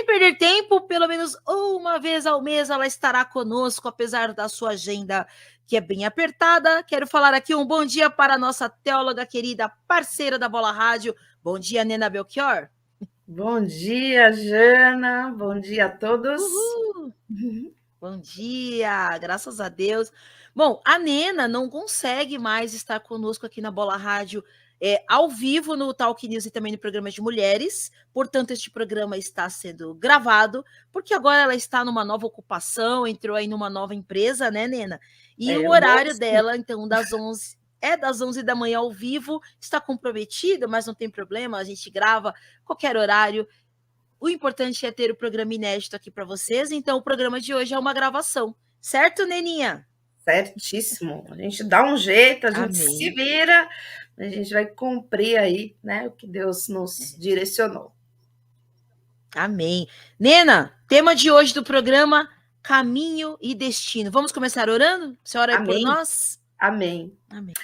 perder tempo, pelo menos uma vez ao mês ela estará conosco, apesar da sua agenda que é bem apertada. Quero falar aqui um bom dia para a nossa teóloga querida, parceira da Bola Rádio. Bom dia, Nena Belchior. Bom dia, Jana. Bom dia a todos. Uhul. Bom dia, graças a Deus. Bom, a Nena não consegue mais estar conosco aqui na Bola Rádio ao vivo no Talk News e também no programa de mulheres. Portanto, este programa está sendo gravado, porque agora ela está numa nova ocupação, entrou aí numa nova empresa, né, Nena? E o horário dela, então, das 11 da manhã ao vivo, está comprometido, mas não tem problema, a gente grava qualquer horário. O importante é ter o programa inédito aqui para vocês, então o programa de hoje é uma gravação, certo, Neninha? Certíssimo. A gente dá um jeito, a gente Amém. se vira, a gente vai cumprir aí, né, o que Deus nos direcionou. Amém. Nena, tema de hoje do programa, caminho e destino. Vamos começar orando? Você ora aí por nós? Amém. Amém.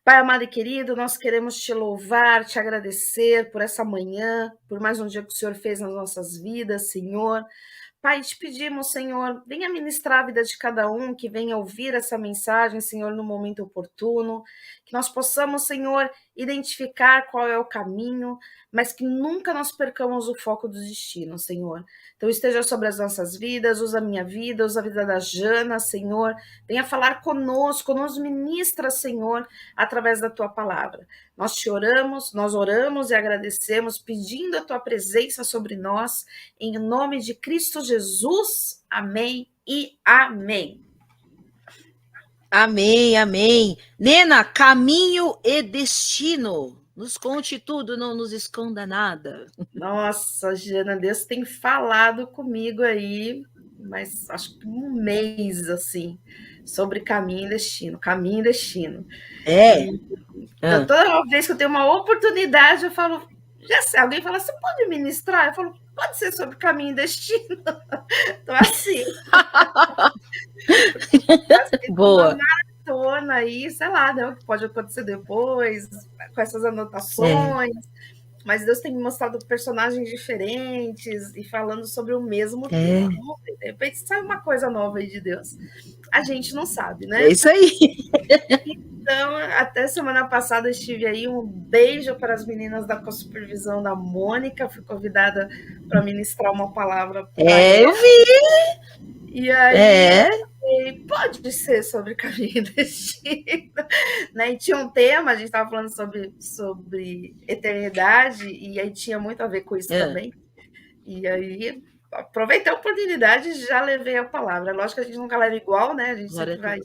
Pai amado e querido, nós queremos te louvar, te agradecer por essa manhã, por mais um dia que o Senhor fez nas nossas vidas, Senhor. Pai, te pedimos, Senhor, venha ministrar a vida de cada um que venha ouvir essa mensagem, Senhor, no momento oportuno, que nós possamos, Senhor, identificar qual é o caminho, mas que nunca nós percamos o foco do destino, Senhor. Então esteja sobre as nossas vidas, usa a minha vida, usa a vida da Jana, Senhor, venha falar conosco, nos ministra, Senhor, através da tua palavra. Nós oramos e agradecemos, pedindo a tua presença sobre nós, em nome de Cristo Jesus. Amém e amém. Amém, amém. Nena, caminho e destino. Nos conte tudo, não nos esconda nada. Nossa, Jana, Deus tem falado comigo aí, mas acho que um mês, assim, sobre caminho e destino. Caminho e destino. Então, toda vez que eu tenho uma oportunidade, eu falo, já sei, alguém fala, você pode ministrar? Eu falo, pode ser sobre caminho e destino. Então, assim. Boa. Uma maratona aí, sei lá, né, o que pode acontecer depois, com essas anotações. Mas Deus tem me mostrado personagens diferentes e falando sobre o mesmo tema. Vamos ver, de repente sai uma coisa nova aí de Deus. A gente não sabe, né? É isso aí. Então, até semana passada estive aí. Um beijo para as meninas da supervisão da Mônica. Fui convidada para ministrar uma palavra para ela. Eu vi. E aí, pode ser sobre caminho e destino. Né? E tinha um tema, a gente estava falando sobre eternidade, e aí tinha muito a ver com isso também. E aí, aproveitei a oportunidade e já levei a palavra. Lógico que a gente nunca leva igual, né? A gente sempre vai.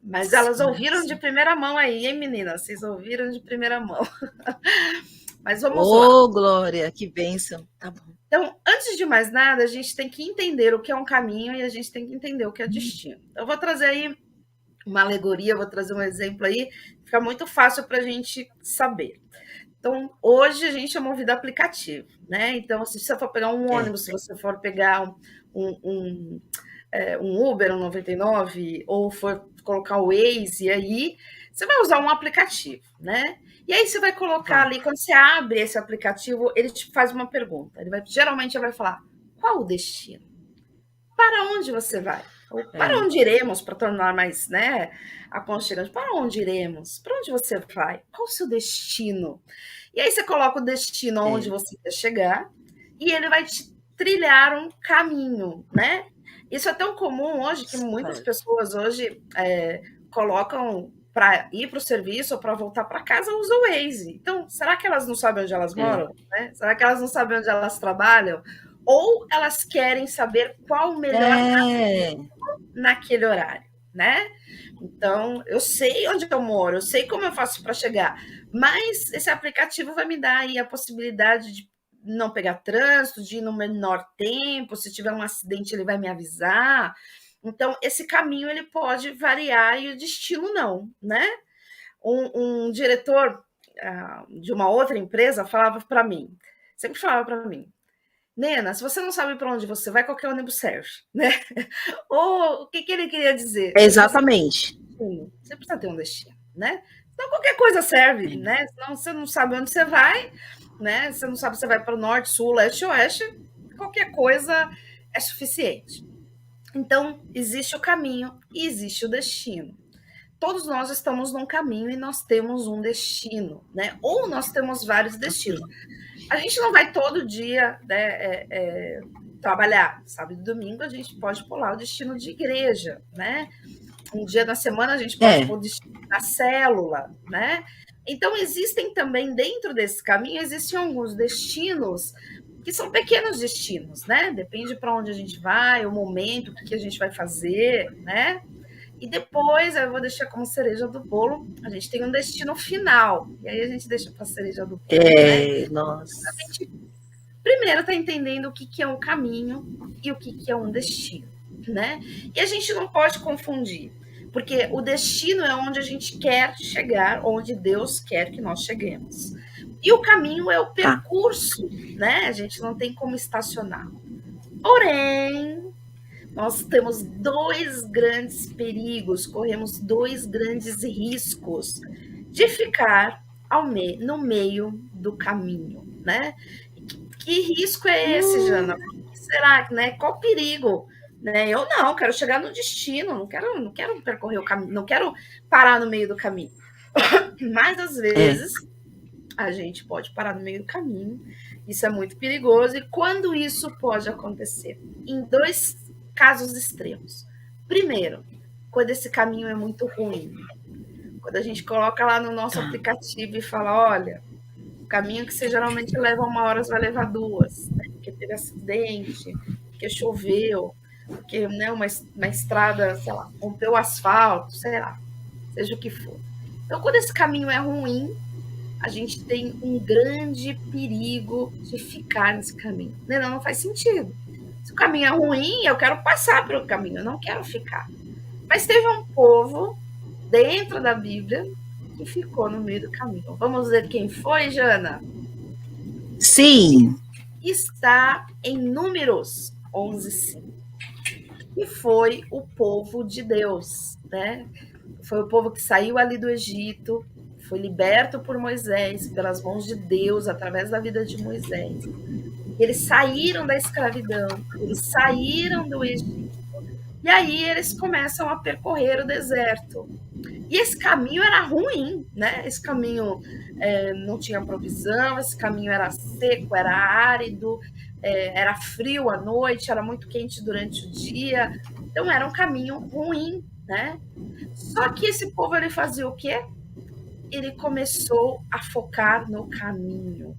Mas elas ouviram de primeira mão aí, hein, meninas? Vocês ouviram de primeira mão. Mas vamos lá. Ô, Glória, que bênção. Tá bom. Então, antes de mais nada, a gente tem que entender o que é um caminho e a gente tem que entender o que é destino. Eu vou trazer aí uma alegoria, vou trazer um exemplo aí, fica muito fácil para a gente saber. Então, hoje a gente é movido a aplicativo, né? Então, se você for pegar um ônibus, se você for pegar um Uber, um 99, ou for colocar o Waze aí, você vai usar um aplicativo, né? E aí você vai colocar ali, quando você abre esse aplicativo, ele te faz uma pergunta. Geralmente ele vai falar, qual o destino? Para onde você vai? Ou para onde iremos, para tornar mais, né, aconchegante? Para onde iremos? Para onde você vai? Qual o seu destino? E aí você coloca o destino onde você quer chegar e ele vai te trilhar um caminho, né? Isso é tão comum hoje que muitas pessoas hoje colocam para ir para o serviço ou para voltar para casa, usa o Waze. Então, será que elas não sabem onde elas moram? Né? Será que elas não sabem onde elas trabalham? Ou elas querem saber qual o melhor caminho naquele horário, né? Então, eu sei onde eu moro, eu sei como eu faço para chegar, mas esse aplicativo vai me dar aí a possibilidade de não pegar trânsito, de ir no menor tempo, se tiver um acidente ele vai me avisar. Então, esse caminho ele pode variar e o destino não, né? Um diretor de uma outra empresa falava para mim, sempre falava para mim, Nena, se você não sabe para onde você vai, qualquer ônibus serve, né? Ou o que ele queria dizer? Exatamente. Você precisa ter um destino, né? Então qualquer coisa serve, né? Senão você não sabe onde você vai, né? Você não sabe se você vai para o norte, sul, leste, oeste, qualquer coisa é suficiente. Então, existe o caminho e existe o destino. Todos nós estamos num caminho e nós temos um destino, né? Ou nós temos vários destinos. A gente não vai todo dia, né, trabalhar. Sábado e domingo a gente pode pular o destino de igreja, né? Um dia na semana a gente pode pôr o destino da célula, né? Então, existem também, dentro desse caminho, existem alguns destinos que são pequenos destinos, né? Depende para onde a gente vai, o momento, o que a gente vai fazer, né? E depois, eu vou deixar como cereja do bolo, a gente tem um destino final. E aí a gente deixa para a cereja do bolo. Né? Nossa. A gente primeiro está entendendo o que é um caminho e o que é um destino, né? E a gente não pode confundir, porque o destino é onde a gente quer chegar, onde Deus quer que nós cheguemos. E o caminho é o percurso, né? A gente não tem como estacionar. Porém, nós temos dois grandes perigos, corremos dois grandes riscos de ficar no meio do caminho, né? Que risco é esse, Jana? Será, né? Qual o perigo? Né? Eu não, quero chegar no destino, não quero percorrer o caminho, não quero parar no meio do caminho. Mas às vezes a gente pode parar no meio do caminho, isso é muito perigoso. E quando isso pode acontecer? Em dois casos extremos. Primeiro, quando esse caminho é muito ruim. Quando a gente coloca lá no nosso aplicativo e fala, olha, o caminho que você geralmente leva 1 hora vai levar 2, né? Porque teve acidente, porque choveu, porque, né, uma estrada, sei lá, rompeu o asfalto, sei lá, seja o que for. Então, quando esse caminho é ruim, a gente tem um grande perigo de ficar nesse caminho. Não faz sentido. Se o caminho é ruim, eu quero passar pelo caminho, eu não quero ficar. Mas teve um povo dentro da Bíblia que ficou no meio do caminho. Vamos ver quem foi, Jana? Sim. Está em Números 11:5. E foi o povo de Deus, né? Foi o povo que saiu ali do Egito, foi liberto por Moisés, pelas mãos de Deus, através da vida de Moisés. Eles saíram da escravidão, eles saíram do Egito, e aí eles começam a percorrer o deserto. E esse caminho era ruim, né? Esse caminho não tinha provisão, esse caminho era seco, era árido, era frio à noite, era muito quente durante o dia. Então era um caminho ruim, né? Só que esse povo, ele fazia o quê? Ele começou a focar no caminho.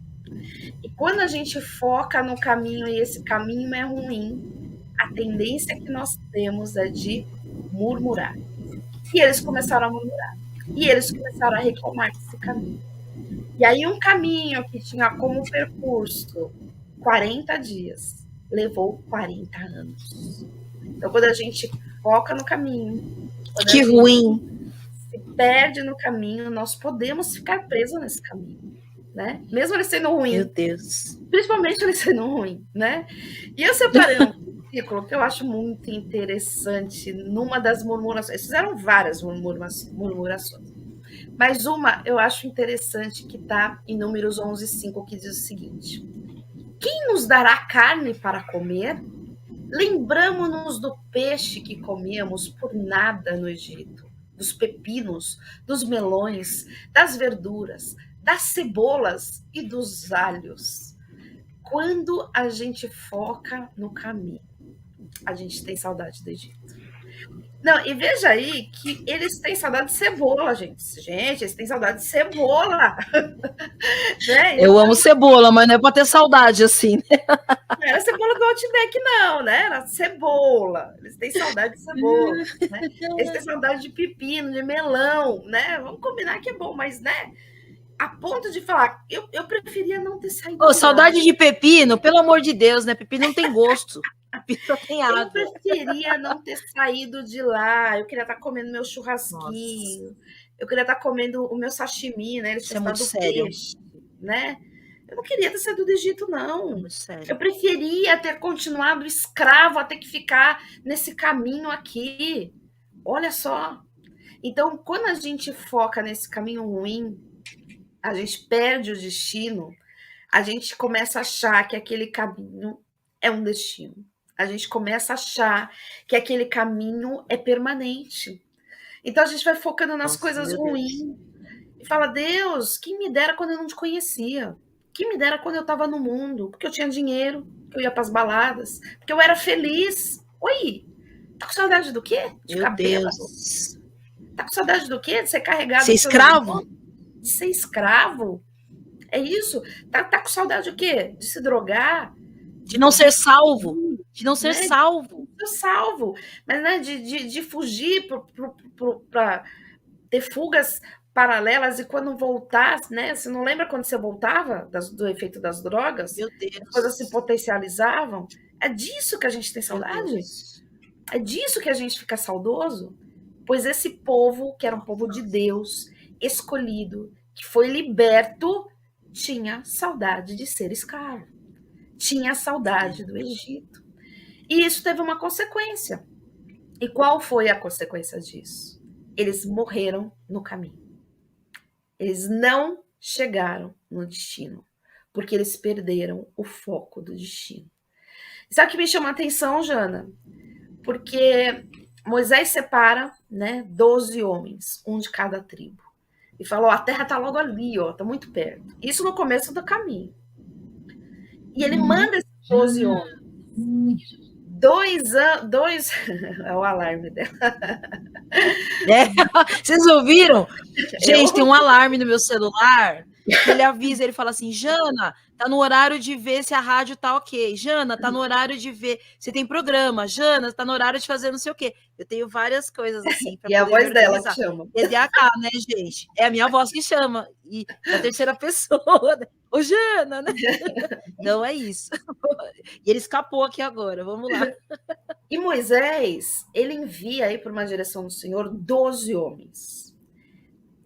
E quando a gente foca no caminho e esse caminho é ruim, a tendência que nós temos é de murmurar. E eles começaram a murmurar. E eles começaram a reclamar desse caminho. E aí um caminho que tinha como percurso 40 dias, levou 40 anos. Então, quando a gente foca no caminho, que ruim, se perde no caminho, nós podemos ficar presos nesse caminho, né? Mesmo ele sendo ruim. Meu Deus. Principalmente ele sendo ruim, né? E eu separei um versículo que eu acho muito interessante numa das murmurações. Fizeram várias murmurações. Mas uma eu acho interessante que está em Números 11:5, que diz o seguinte: quem nos dará carne para comer? Lembramo-nos do peixe que comíamos por nada no Egito, dos pepinos, dos melões, das verduras, das cebolas e dos alhos. Quando a gente foca no caminho, a gente tem saudade do Egito. Não, e veja aí que eles têm saudade de cebola, gente. Gente, eles têm saudade de cebola. Né? Eu amo cebola, mas não é para ter saudade assim, né? Não era cebola do Outback, não, né? Era cebola. Eles têm saudade de cebola, né? Eles têm saudade de pepino, de melão, né? Vamos combinar que é bom, mas, né? A ponto de falar, eu preferia não ter saído. Oh, saudade de pepino, pelo amor de Deus, né? Pepino não tem gosto. Pepino tem água. Eu preferia não ter saído de lá. Eu queria estar comendo meu churrasquinho. Nossa. Eu queria estar comendo o meu sashimi, né? Isso é muito sério. Peixe, né? Eu não queria ter saído do Egito, não. Eu preferia ter continuado escravo, a ter que ficar nesse caminho aqui. Olha só. Então, quando a gente foca nesse caminho ruim, a gente perde o destino, a gente começa a achar que aquele caminho é um destino. A gente começa a achar que aquele caminho é permanente. Então a gente vai focando nas coisas ruins e fala: Deus, quem me dera quando eu não te conhecia? Quem me dera quando eu estava no mundo? Porque eu tinha dinheiro, porque eu ia para as baladas, porque eu era feliz. Oi, tá com saudade do quê? De ficar bêbado? Tá com saudade do quê? De ser carregado? Ser escravo? De ser escravo? É isso? Tá com saudade do quê? De se drogar? De não ser salvo. De não ser salvo. De ser salvo. Mas, né, de fugir para ter fugas paralelas e quando voltar, né? Você não lembra quando você voltava do efeito das drogas? Meu Deus. As coisas se potencializavam. É disso que a gente tem saudade? É disso que a gente fica saudoso? Pois esse povo, que era um povo de Deus, escolhido, que foi liberto, tinha saudade de ser escravo. Tinha saudade do Egito. E isso teve uma consequência. E qual foi a consequência disso? Eles morreram no caminho. Eles não chegaram no destino, porque eles perderam o foco do destino. Sabe o que me chama a atenção, Jana? Porque Moisés separa, né, 12 homens, um de cada tribo. E falou, a terra está logo ali, ó, está muito perto. Isso no começo do caminho. E ele manda esses 12 homens. 2 anos... É o alarme dela. Vocês ouviram? Gente, tem um alarme no meu celular que ele avisa, ele fala assim, Jana, tá no horário de ver se a rádio tá ok. Jana, tá no horário de ver se tem programa. Jana, tá no horário de fazer não sei o quê. Eu tenho várias coisas assim para poder. E a voz dela que chama. TDAH, né, gente? É a minha voz que chama. E a terceira pessoa, né? Ô, Jana, né? Não é isso. E ele escapou aqui agora, vamos lá. E Moisés, ele envia aí por uma direção do Senhor 12 homens.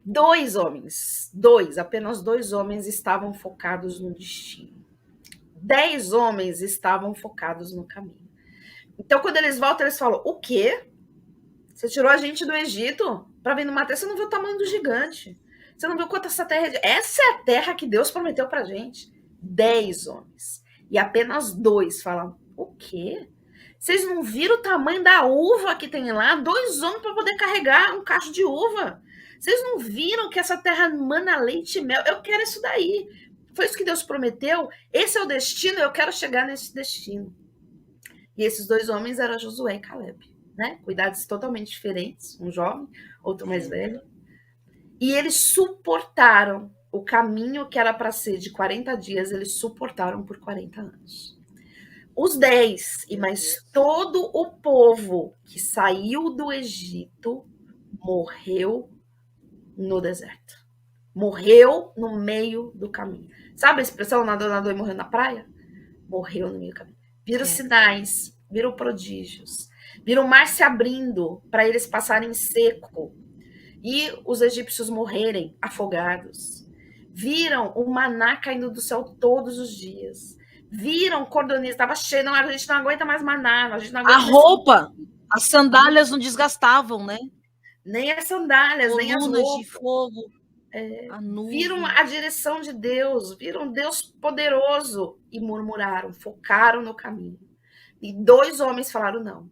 2 homens, apenas 2 homens estavam focados no destino. 10 homens estavam focados no caminho. Então, quando eles voltam, eles falam, o quê? Você tirou a gente do Egito para vir numa terra, você não viu o tamanho do gigante. Você não viu quanto essa terra é... Essa é a terra que Deus prometeu pra gente. 10 homens. E apenas 2 falam, o quê? Vocês não viram o tamanho da uva que tem lá? 2 homens para poder carregar um cacho de uva. Vocês não viram que essa terra mana leite e mel? Eu quero isso daí. Foi isso que Deus prometeu. Esse é o destino, eu quero chegar nesse destino. E esses 2 homens eram Josué e Caleb, né? Com idades totalmente diferentes. Um jovem, outro mais velho. E eles suportaram o caminho que era para ser de 40 dias, eles suportaram por 40 anos. Os 10 e mais todo o povo que saiu do Egito morreu no deserto. Morreu no meio do caminho. Sabe a expressão nadou e morreu na praia? Morreu no meio do caminho. Viram sinais, viram prodígios, viram o mar se abrindo para eles passarem seco e os egípcios morrerem afogados. Viram o maná caindo do céu todos os dias. Viram cordoniza, estava cheio, não, a gente não aguenta mais maná. A roupa, as sandálias não desgastavam, né? Nem as sandálias, nem as roupas. De fogo. Viram a direção de Deus, viram Deus poderoso e murmuraram, focaram no caminho. E 2 homens falaram não.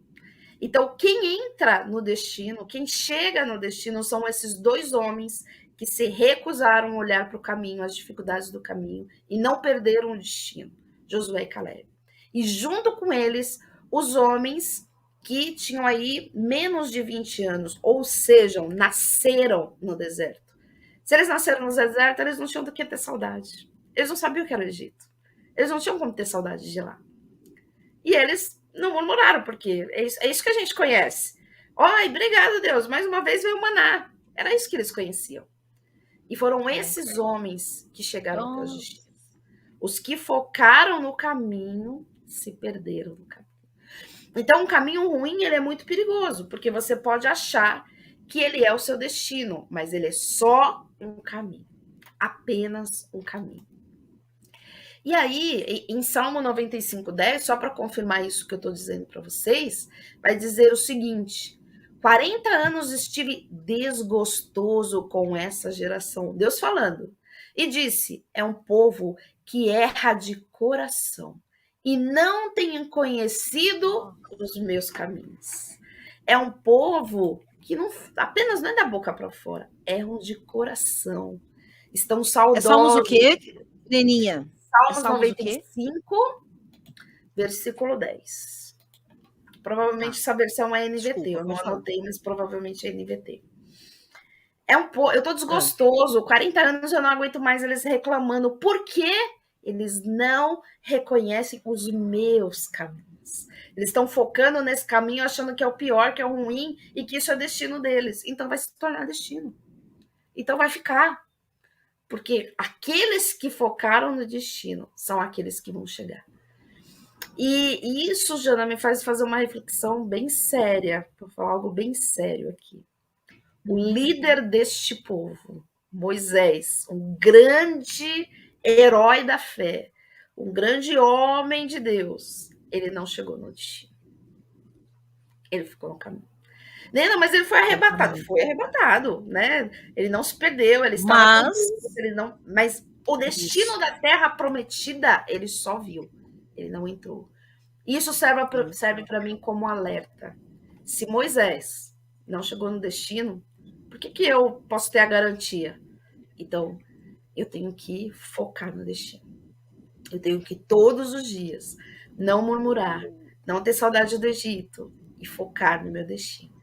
Então, quem entra no destino, quem chega no destino, são esses 2 homens que se recusaram a olhar para o caminho, as dificuldades do caminho, e não perderam o destino, Josué e Caleb. E junto com eles, os homens que tinham aí menos de 20 anos, ou seja, nasceram no deserto. Se eles nasceram no deserto, eles não tinham do que ter saudade. Eles não sabiam o que era o Egito. Eles não tinham como ter saudade de lá. E eles não murmuraram, porque é isso que a gente conhece. Oi, obrigado, Deus, mais uma vez veio o maná. Era isso que eles conheciam. E foram esses homens que chegaram até os destinos. Os que focaram no caminho se perderam no caminho. Então, um caminho ruim, ele é muito perigoso, porque você pode achar que ele é o seu destino, mas ele é só um caminho. Apenas um caminho. E aí, em Salmo 95:10, só para confirmar isso que eu estou dizendo para vocês, vai dizer o seguinte: 40 anos estive desgostoso com essa geração. Deus falando. E disse, é um povo que erra de coração e não têm conhecido os meus caminhos. É um povo que não apenas não é da boca para fora, erram de coração. Estão É Salmos o saudosos. quê, Neninha? É Salmos Salmos o quê? 95, versículo 10. Tá. Provavelmente essa versão é NVT, Desculpa, eu não pode falar. anotei, mas provavelmente é NVT. Eu tô Ah. desgostoso, 40 anos eu não aguento mais eles reclamando. Por quê? Eles não reconhecem os meus caminhos. Eles estão focando nesse caminho, achando que é o pior, que é o ruim e que isso é destino deles. Então vai se tornar destino. Então vai ficar. Porque aqueles que focaram no destino são aqueles que vão chegar. E isso, Jana, me faz fazer uma reflexão bem séria. Vou falar algo bem sério aqui. O líder deste povo, Moisés, um grande herói da fé, um grande homem de Deus, ele não chegou no destino. Ele ficou no caminho. Nena, mas ele foi arrebatado. Foi arrebatado, né? Ele não se perdeu, ele estava com Deus, ele não. Mas o destino da terra prometida, ele só viu. Ele não entrou. Isso serve para mim como alerta. Se Moisés não chegou no destino, por que eu posso ter a garantia? Então, eu tenho que focar no destino. Eu tenho que todos os dias não murmurar, não ter saudade do Egito e focar no meu destino,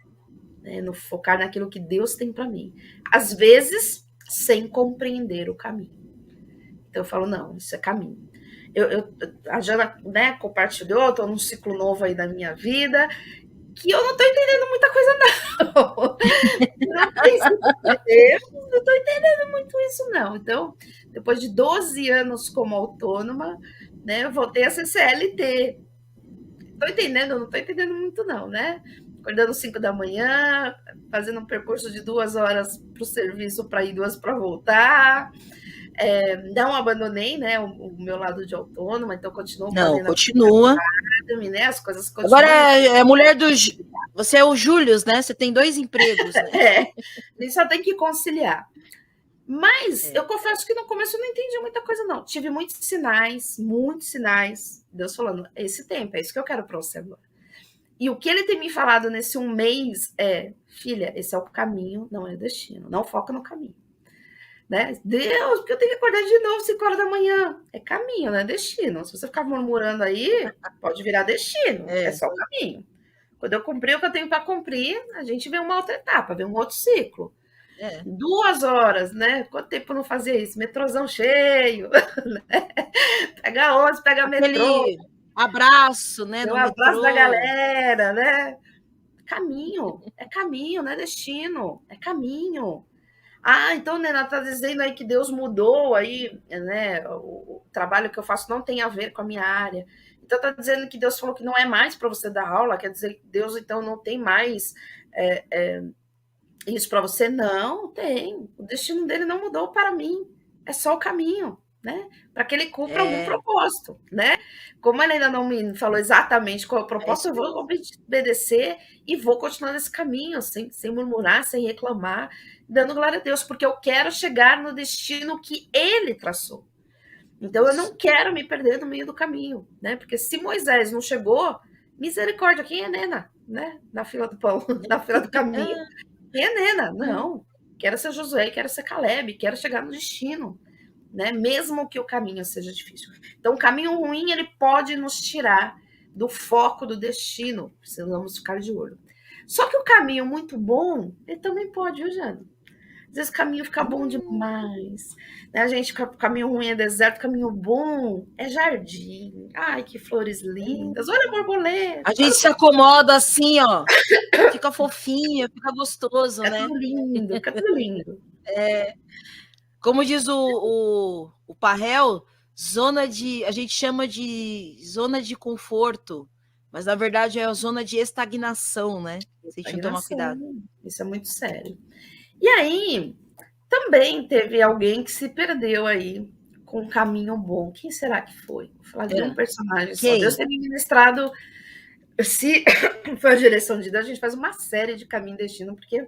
né? No focar naquilo que Deus tem para mim. Às vezes, sem compreender o caminho. Então, eu falo, não, isso é caminho. A Jana, né, compartilhou, eu estou num ciclo novo aí da minha vida, que eu não estou entendendo muita coisa, não. Não estou entendendo muito isso, não. Então, depois de 12 anos como autônoma, né, eu voltei a ser CLT. Estou entendendo, não estou entendendo muito, não, né? Acordando 5 da manhã, fazendo um percurso de 2 horas para o serviço para ir, 2 para voltar. Não abandonei, né, o meu lado de autônoma, então continuo Não, fazendo continua. né, as coisas continuam. Agora é mulher do. Você é o Július, né? Você tem 2 empregos, né? A gente só tem que conciliar. Mas eu confesso que no começo eu não entendi muita coisa, não. Tive muitos sinais. Deus falando, esse tempo, é isso que eu quero para você agora. E o que ele tem me falado nesse 1 mês é, filha, esse é o caminho, não é o destino. Não foca no caminho. Né? Deus, porque eu tenho que acordar de novo 5 horas da manhã. É caminho, não é destino. Se você ficar murmurando aí, pode virar destino. É só o caminho. Quando eu cumprir o que eu tenho para cumprir, a gente vê uma outra etapa, vê um outro ciclo. 2 horas, né? Quanto tempo eu não fazia isso? Metrôzão cheio, né? Pega ônibus, pega metrô. Abraço, né? Um abraço da galera, né? Caminho, não é destino, é caminho. Então, Nena, tá dizendo aí que Deus mudou aí, né? O trabalho que eu faço não tem a ver com a minha área. Então, tá dizendo que Deus falou que não é mais para você dar aula, quer dizer que Deus, então, não tem mais isso para você? Não, tem. O destino dele não mudou para mim. É só o caminho, né? Para que ele cumpra algum propósito, né? Como ele ainda não me falou exatamente qual é o propósito, eu vou obedecer e vou continuar nesse caminho, sem murmurar, sem reclamar, dando glória a Deus, porque eu quero chegar no destino que ele traçou. Então, eu não quero me perder no meio do caminho, né? Porque se Moisés não chegou, misericórdia, quem é Nena, né? Na fila do pão, na fila do caminho. Quem é Nena? Não. Quero ser Josué, quero ser Caleb, quero chegar no destino, né? Mesmo que o caminho seja difícil. Então, o caminho ruim, ele pode nos tirar do foco do destino. Precisamos ficar de olho. Só que o caminho muito bom, ele também pode, viu, Jana? Às vezes o caminho fica bom demais. Né? A gente, o caminho ruim é deserto, o caminho bom é jardim. Ai, que flores lindas. Olha a borboleta. A gente se acomoda assim, ó. Fica fofinho, fica gostoso, né? Tudo lindo, fica tudo lindo. Como diz o Parrel, a gente chama de zona de conforto, mas na verdade é a zona de estagnação, né? Se a gente não tomar cuidado. Isso é muito sério. E aí, também teve alguém que se perdeu aí com um caminho bom. Quem será que foi? Vou falar de um personagem só. Deus tem me ministrado. Se for a direção de Deus, a gente faz uma série de caminho e destino, porque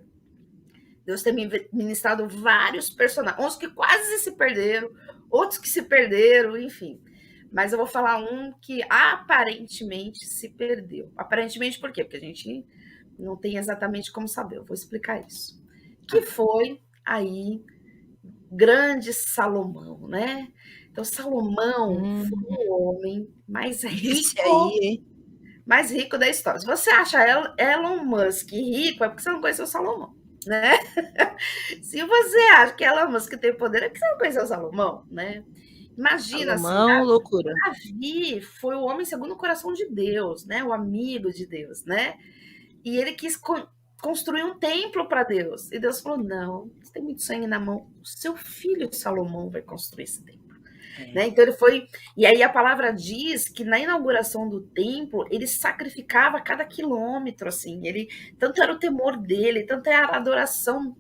Deus tem me ministrado vários personagens. Uns que quase se perderam, outros que se perderam, enfim. Mas eu vou falar um que aparentemente se perdeu. Aparentemente por quê? Porque a gente não tem exatamente como saber. Eu vou explicar isso. Que foi aí grande Salomão, né? Então, Salomão foi o homem Esse aí, hein? mais rico da história. Se você acha Elon Musk rico, é porque você não conheceu Salomão, né? Se você acha que Elon Musk tem poder, é porque você não conheceu Salomão, né? Imagina assim, Salomão, loucura. Davi foi o homem segundo o coração de Deus, né? O amigo de Deus, né? E ele quis construir um templo para Deus. E Deus falou: não, você tem muito sangue na mão, o seu filho Salomão vai construir esse templo. Né? Então ele foi. E aí a palavra diz que na inauguração do templo ele sacrificava cada quilômetro, assim. Ele tanto era o temor dele, tanto era a adoração,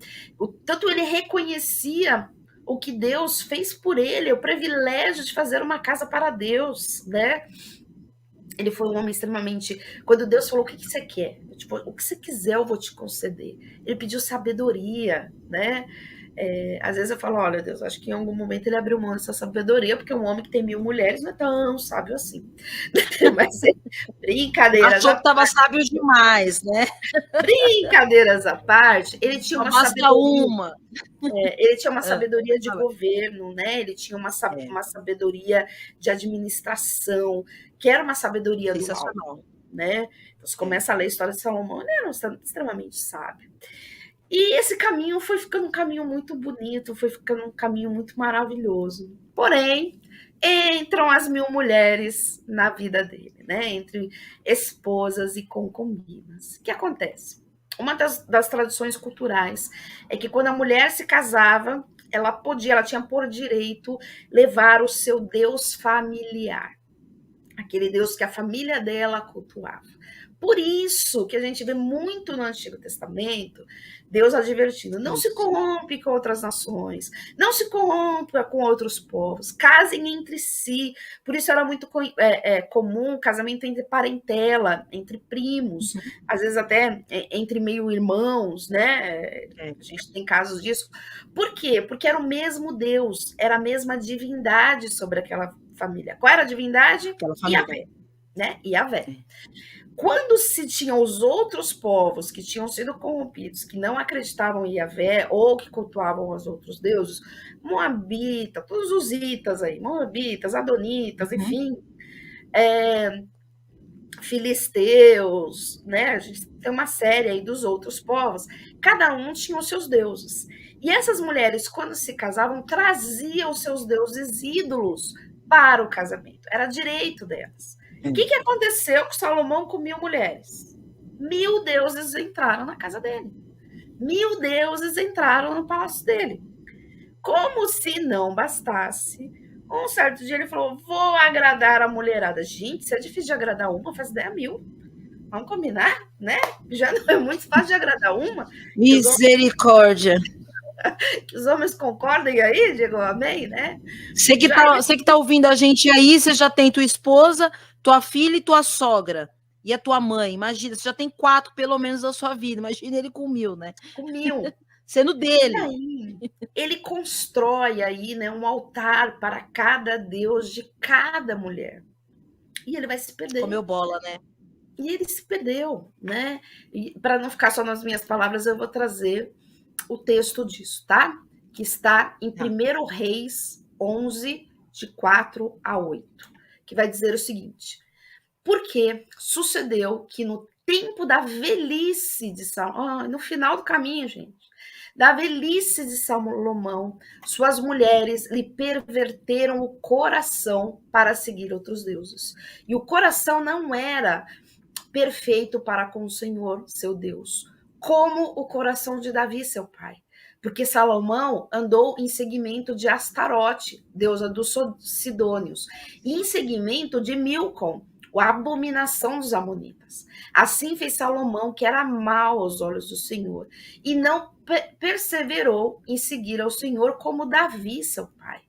tanto ele reconhecia o que Deus fez por ele, o privilégio de fazer uma casa para Deus, né? Ele foi um homem extremamente. Quando Deus falou: o que você quer? Tipo, o que você quiser, eu vou te conceder. Ele pediu sabedoria, né? Às vezes eu falo: olha, Deus, acho que em algum momento ele abriu mão dessa sabedoria, porque um homem que tem 1000 mulheres não é tão sábio assim. Mas brincadeiras. Achou que estava sábio demais, né? Brincadeiras à parte, ele tinha uma sabedoria. Uma. Ele tinha uma sabedoria de governo, né? Ele tinha uma sabedoria de administração, que era uma sabedoria do alto, né? Então, você começa a ler a história de Salomão, ele era extremamente sábio. E esse caminho foi ficando um caminho muito bonito, foi ficando um caminho muito maravilhoso. Porém, entram as 1000 mulheres na vida dele, né? Entre esposas e concubinas. O que acontece? Uma das tradições culturais é que quando a mulher se casava, ela tinha por direito levar o seu Deus familiar, aquele Deus que a família dela cultuava. Por isso que a gente vê muito no Antigo Testamento Deus advertindo: não se corrompe com outras nações, não se corrompa com outros povos, casem entre si. Por isso era muito comum o casamento entre parentela, entre primos, às vezes até entre meio-irmãos, né? A gente tem casos disso. Por quê? Porque era o mesmo Deus, era a mesma divindade sobre aquela família. Qual era a divindade? Yahvé, né? Yahvé. Quando se tinham os outros povos que tinham sido corrompidos, que não acreditavam em Yahvé ou que cultuavam os outros deuses, Moabita, todos os itas aí, Moabitas, Adonitas, enfim, filisteus, né? A gente tem uma série aí dos outros povos, cada um tinha os seus deuses. E essas mulheres, quando se casavam, traziam os seus deuses ídolos para o casamento, era direito delas. O que aconteceu com Salomão com 1000 mulheres? 1000 deuses entraram na casa dele. 1000 deuses entraram no palácio dele. Como se não bastasse, um certo dia ele falou: vou agradar a mulherada. Gente, se é difícil de agradar uma, faz ideia 1000. Vamos combinar, né? Já não é muito fácil de agradar uma. Misericórdia. Que os homens concordem aí, Diego, amém, né? Você que tá ouvindo a gente aí, você já tem tua esposa, tua filha e tua sogra. E a tua mãe, imagina, você já tem 4 pelo menos da sua vida. Imagina ele com 1000, né? Com 1000. Sendo dele. E aí, ele constrói aí, né, um altar para cada deus de cada mulher. E ele vai se perder. Comeu bola, né? E ele se perdeu, né? E para não ficar só nas minhas palavras, eu vou trazer o texto disso, tá? Que está em 1 Reis 11, de 4 a 8, que vai dizer o seguinte: porque sucedeu que no tempo da velhice de Salomão, no final do caminho, gente, da velhice de Salomão, suas mulheres lhe perverteram o coração para seguir outros deuses. E o coração não era perfeito para com o Senhor, seu Deus, como o coração de Davi, seu pai. Porque Salomão andou em seguimento de Astarote, deusa dos Sidônios, e em seguimento de Milcom, a abominação dos amonitas. Assim fez Salomão, que era mau aos olhos do Senhor, e não perseverou em seguir ao Senhor como Davi, seu pai.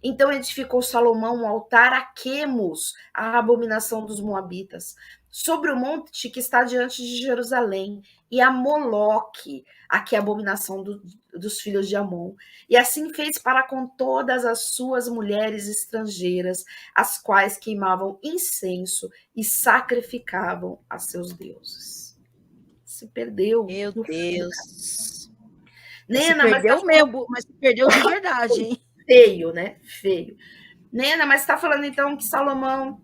Então edificou Salomão um altar a Quemos, a abominação dos moabitas. sobre o monte que está diante de Jerusalém, e a Moloque, a que é a abominação dos filhos de Amon. E assim fez para com todas as suas mulheres estrangeiras, as quais queimavam incenso e sacrificavam a seus deuses. Se perdeu. Meu Deus. Se Nena, mas perdeu mesmo, mas se perdeu de verdade, hein? Feio, né? Feio. Nena, mas está falando então que Salomão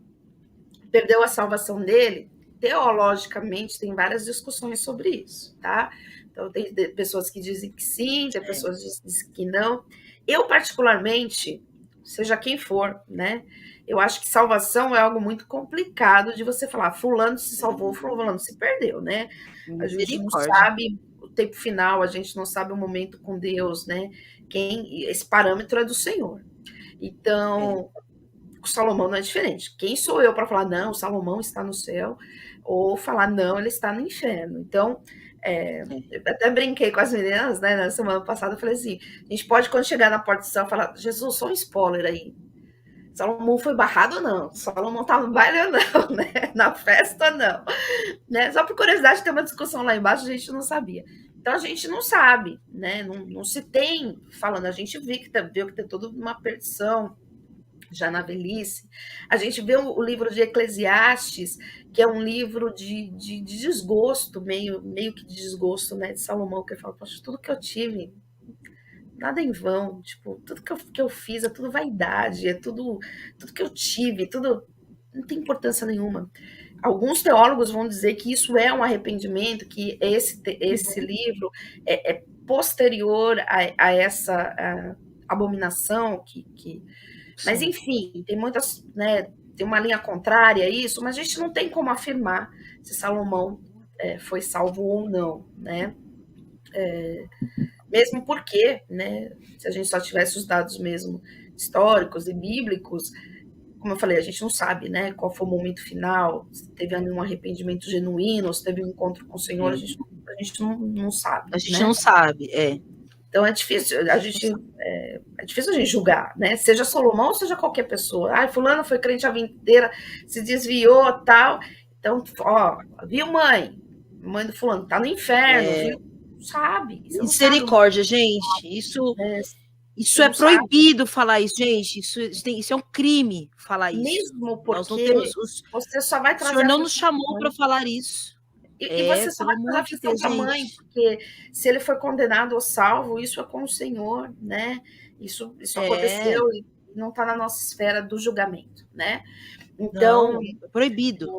perdeu a salvação dele? Teologicamente, tem várias discussões sobre isso, tá? Então, tem pessoas que dizem que sim, tem pessoas que dizem que não. Eu, particularmente, seja quem for, né? Eu acho que salvação é algo muito complicado de você falar, fulano se salvou, fulano se perdeu, né? A gente não sabe o tempo final, a gente não sabe o momento com Deus, né? Esse parâmetro é do Senhor. Então, o Salomão não é diferente. Quem sou eu para falar, não, o Salomão está no céu, ou falar, não, ele está no inferno? Então, eu até brinquei com as meninas, né, na semana passada, eu falei assim, a gente pode, quando chegar na porta do céu, falar, Jesus, só um spoiler aí, Salomão foi barrado ou não? Salomão tá no baile ou não, né? Na festa ou não? Né? Só por curiosidade, tem uma discussão lá embaixo, a gente não sabia. Então a gente não sabe, né? Não se tem falando, a gente viu que tem toda uma perdição já na velhice. A gente vê o livro de Eclesiastes, que é um livro de desgosto, meio que de desgosto, né, de Salomão, que ele fala, poxa, tudo que eu tive, nada em vão, tipo, tudo que eu fiz é tudo vaidade, é tudo que eu tive, tudo não tem importância nenhuma. Alguns teólogos vão dizer que isso é um arrependimento, que esse livro é posterior a essa abominação mas, enfim, tem muitas, né, tem uma linha contrária a isso, mas a gente não tem como afirmar se Salomão foi salvo ou não, né? Mesmo porque, né, se a gente só tivesse os dados mesmo históricos e bíblicos, como eu falei, a gente não sabe, né, qual foi o momento final, se teve um arrependimento genuíno, se teve um encontro com o Senhor, a gente não sabe. A gente não sabe, Então é difícil a gente julgar, né? Seja Salomão ou seja qualquer pessoa. Ah, fulano foi crente a vida inteira, se desviou, tal. Então, ó, viu, mãe do fulano tá no inferno, viu? Sabe? Misericórdia, gente. Isso é proibido falar isso, gente. Isso é um crime falar isso. Mesmo porque nós não temos você só vai trazer. O Senhor não nos chamou para falar isso. E você só vai fazer aflição para a mãe, porque se ele foi condenado ou salvo, isso é com o Senhor, né? Isso aconteceu e não está na nossa esfera do julgamento, né? Então, não, é proibido.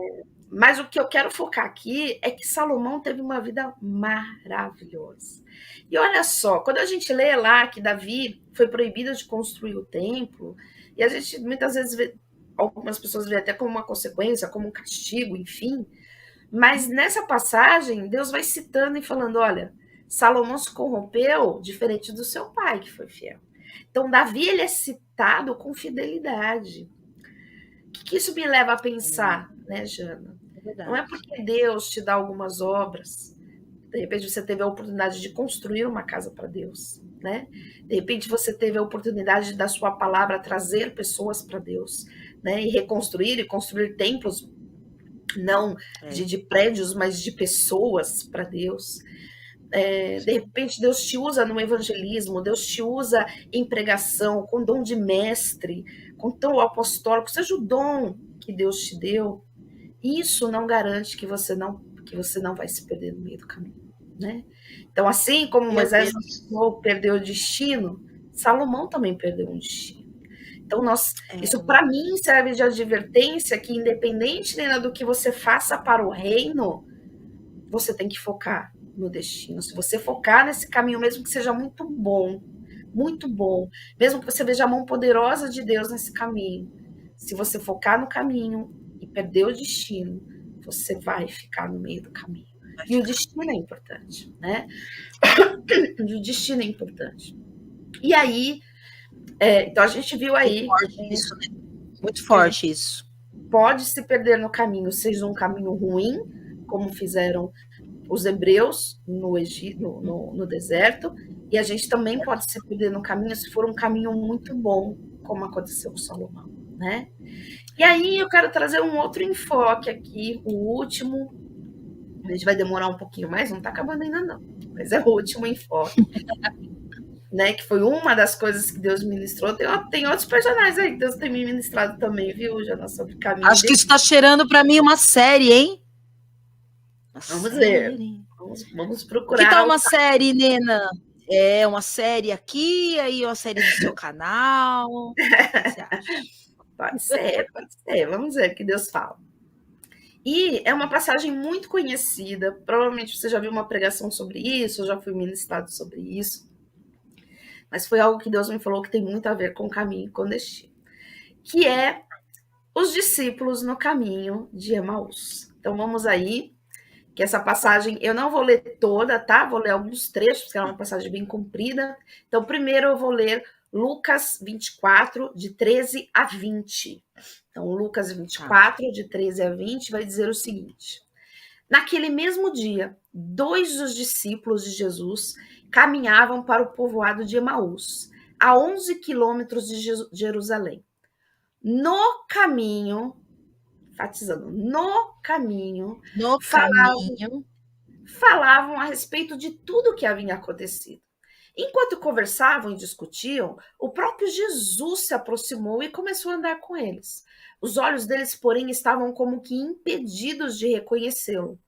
Mas o que eu quero focar aqui é que Salomão teve uma vida maravilhosa. E olha só, quando a gente lê lá que Davi foi proibido de construir o templo, e a gente muitas vezes vê, algumas pessoas veem até como uma consequência, como um castigo, enfim. Mas nessa passagem, Deus vai citando e falando, olha, Salomão se corrompeu diferente do seu pai, que foi fiel. Então, Davi, ele é citado com fidelidade. O que isso me leva a pensar, né, Jana? Não é porque Deus te dá algumas obras, de repente você teve a oportunidade de construir uma casa para Deus, né? De repente você teve a oportunidade da sua palavra trazer pessoas para Deus, né? E reconstruir e construir templos, não de prédios, mas de pessoas para Deus. De repente Deus te usa no evangelismo, Deus te usa em pregação, com dom de mestre, com dom apostólico, seja o dom que Deus te deu. Isso não garante que você não vai se perder no meio do caminho, né? Então, assim como Moisés perdeu o destino, Salomão também perdeu um destino. Então, isso para mim serve de advertência que, independente do que você faça para o reino, você tem que focar no destino. Se você focar nesse caminho, mesmo que seja muito bom, mesmo que você veja a mão poderosa de Deus nesse caminho, se você focar no caminho e perder o destino, você vai ficar no meio do caminho. E o destino é importante, né? O destino é importante. E aí, então a gente viu aí... Muito forte isso. Pode se perder no caminho, seja um caminho ruim, como fizeram os hebreus no Egito, no deserto, e a gente também pode se perder no caminho se for um caminho muito bom, como aconteceu com Salomão, né? E aí eu quero trazer um outro enfoque aqui, o último. A gente vai demorar um pouquinho mais, não está acabando ainda não, mas é o último enfoque. Né, que foi uma das coisas que Deus ministrou. Tem outros personagens aí que Deus tem me ministrado também, viu, Jana, sobre caminho. Acho que isso está cheirando para mim uma série, hein? Vamos ver. Vamos procurar. Que tal uma série, Nena? É uma série aqui, aí uma série no seu canal. O que você acha? Pode ser. Vamos ver o que Deus fala. E é uma passagem muito conhecida. Provavelmente você já viu uma pregação sobre isso, eu já fui ministrado sobre isso. Mas foi algo que Deus me falou que tem muito a ver com o caminho e com o destino. Que é os discípulos no caminho de Emaús. Então vamos aí, que essa passagem eu não vou ler toda, tá? Vou ler alguns trechos, porque é uma passagem bem comprida. Então primeiro eu vou ler Lucas 24, de 13 a 20. Então Lucas 24, de 13 a 20, vai dizer o seguinte: naquele mesmo dia, 2 dos discípulos de Jesus caminhavam para o povoado de Emaús, a 11 quilômetros de Jerusalém. No caminho, enfatizando, no caminho, falavam a respeito de tudo o que havia acontecido. Enquanto conversavam e discutiam, o próprio Jesus se aproximou e começou a andar com eles. Os olhos deles, porém, estavam como que impedidos de reconhecê-lo.